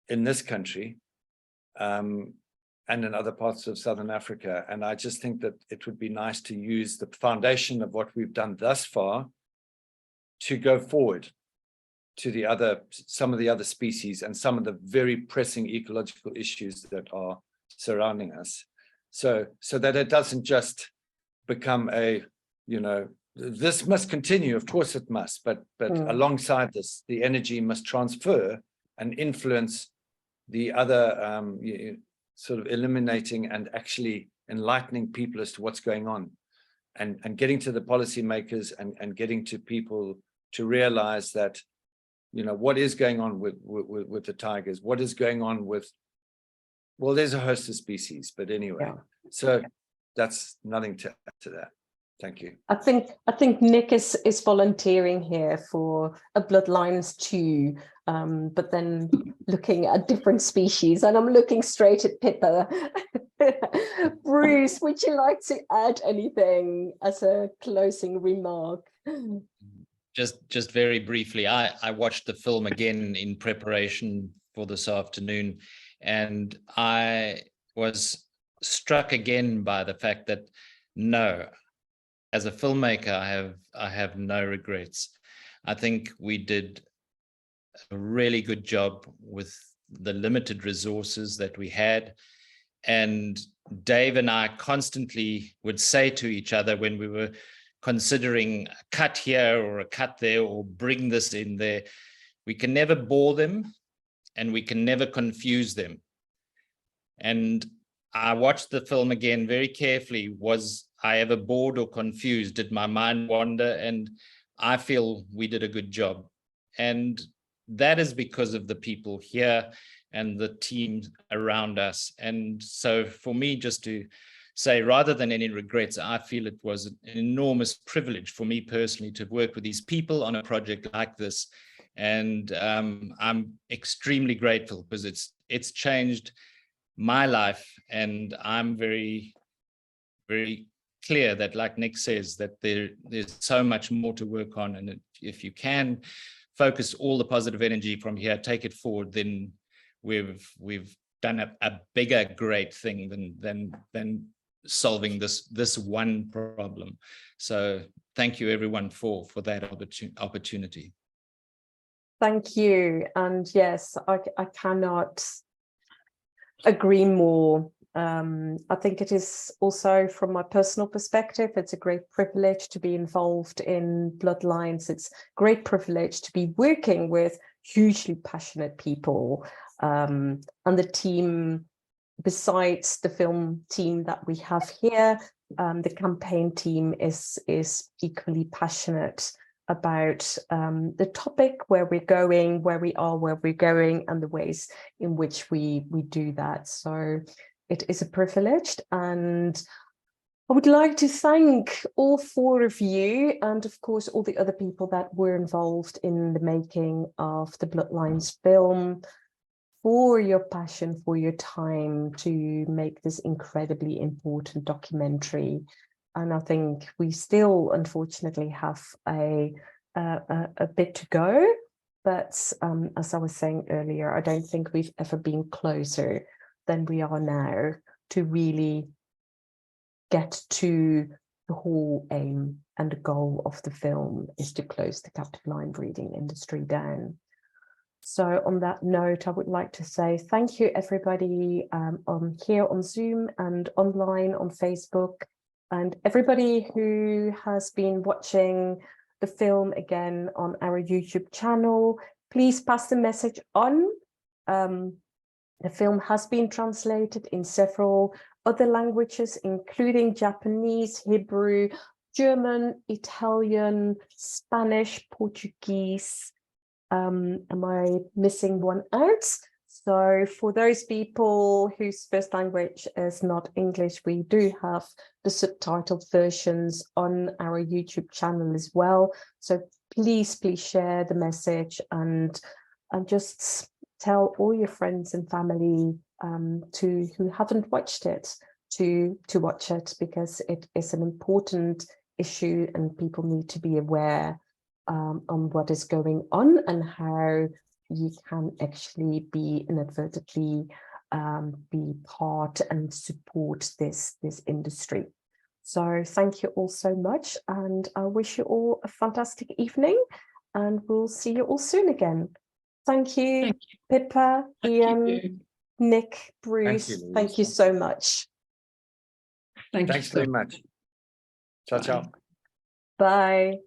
in this country, and in other parts of Southern Africa. And I just think that it would be nice to use the foundation of what we've done thus far to go forward to some of the other species and some of the very pressing ecological issues that are surrounding us. So that it doesn't just become this must continue, of course it must, but alongside this, the energy must transfer and influence the other, sort of eliminating and actually enlightening people as to what's going on, and getting to the policymakers and getting to people to realize that, what is going on with the tigers, what is going on with, well, there's a host of species, but anyway, so that's nothing to add to that. Thank you. I think Nick is volunteering here for a Bloodlines 2, but then looking at different species, and I'm looking straight at Pippa. Bruce, would you like to add anything as a closing remark? Just very briefly, I watched the film again in preparation for this afternoon. And I was struck again by the fact that no, as a filmmaker, I have no regrets. I think we did a really good job with the limited resources that we had. And Dave and I constantly would say to each other when we were considering a cut here or a cut there or bring this in there, we can never bore them and we can never confuse them. And I watched the film again very carefully. Was I ever bored or confused? Did my mind wander? And I feel we did a good job. And that is because of the people here and the team around us. And so for me, just to say, rather than any regrets, I feel it was an enormous privilege for me personally to work with these people on a project like this. And I'm extremely grateful because it's changed my life. And I'm very, very clear that, like Nick says, that there's so much more to work on. And if you can focus all the positive energy from here, take it forward, then we've done a bigger great thing than solving this one problem. So thank you everyone for that opportunity. Thank you. And yes, I cannot agree more. I think it is also, from my personal perspective, it's a great privilege to be involved in Bloodlines. It's a great privilege to be working with hugely passionate people, and the team, besides the film team that we have here, the campaign team is equally passionate about the topic, where we're going, where we are, where we're going, and the ways in which we do that. So it is a privilege, and I would like to thank all four of you, and of course all the other people that were involved in the making of the Bloodlines film, for your passion, for your time to make this incredibly important documentary. And I think we still, unfortunately, have a bit to go. But as I was saying earlier, I don't think we've ever been closer than we are now to really get to the whole aim and the goal of the film is to close the captive lion breeding industry down. So on that note, I would like to say thank you, everybody on here on Zoom and online on Facebook, and everybody who has been watching the film again on our YouTube channel. Please pass the message on. The film has been translated in several other languages, including Japanese, Hebrew, German, Italian, Spanish, Portuguese. Am I missing one out? So for those people whose first language is not English, we do have the subtitled versions on our YouTube channel as well. So please share the message and just tell all your friends and family who haven't watched it to watch it, because it is an important issue and people need to be aware on what is going on and how you can actually be inadvertently be part and support this industry. So thank you all so much, and I wish you all a fantastic evening, and we'll see you all soon again. Thank you, Pippa, Ian, Nick, Bruce. Thank you so much. Thanks very much. Ciao, ciao. Bye.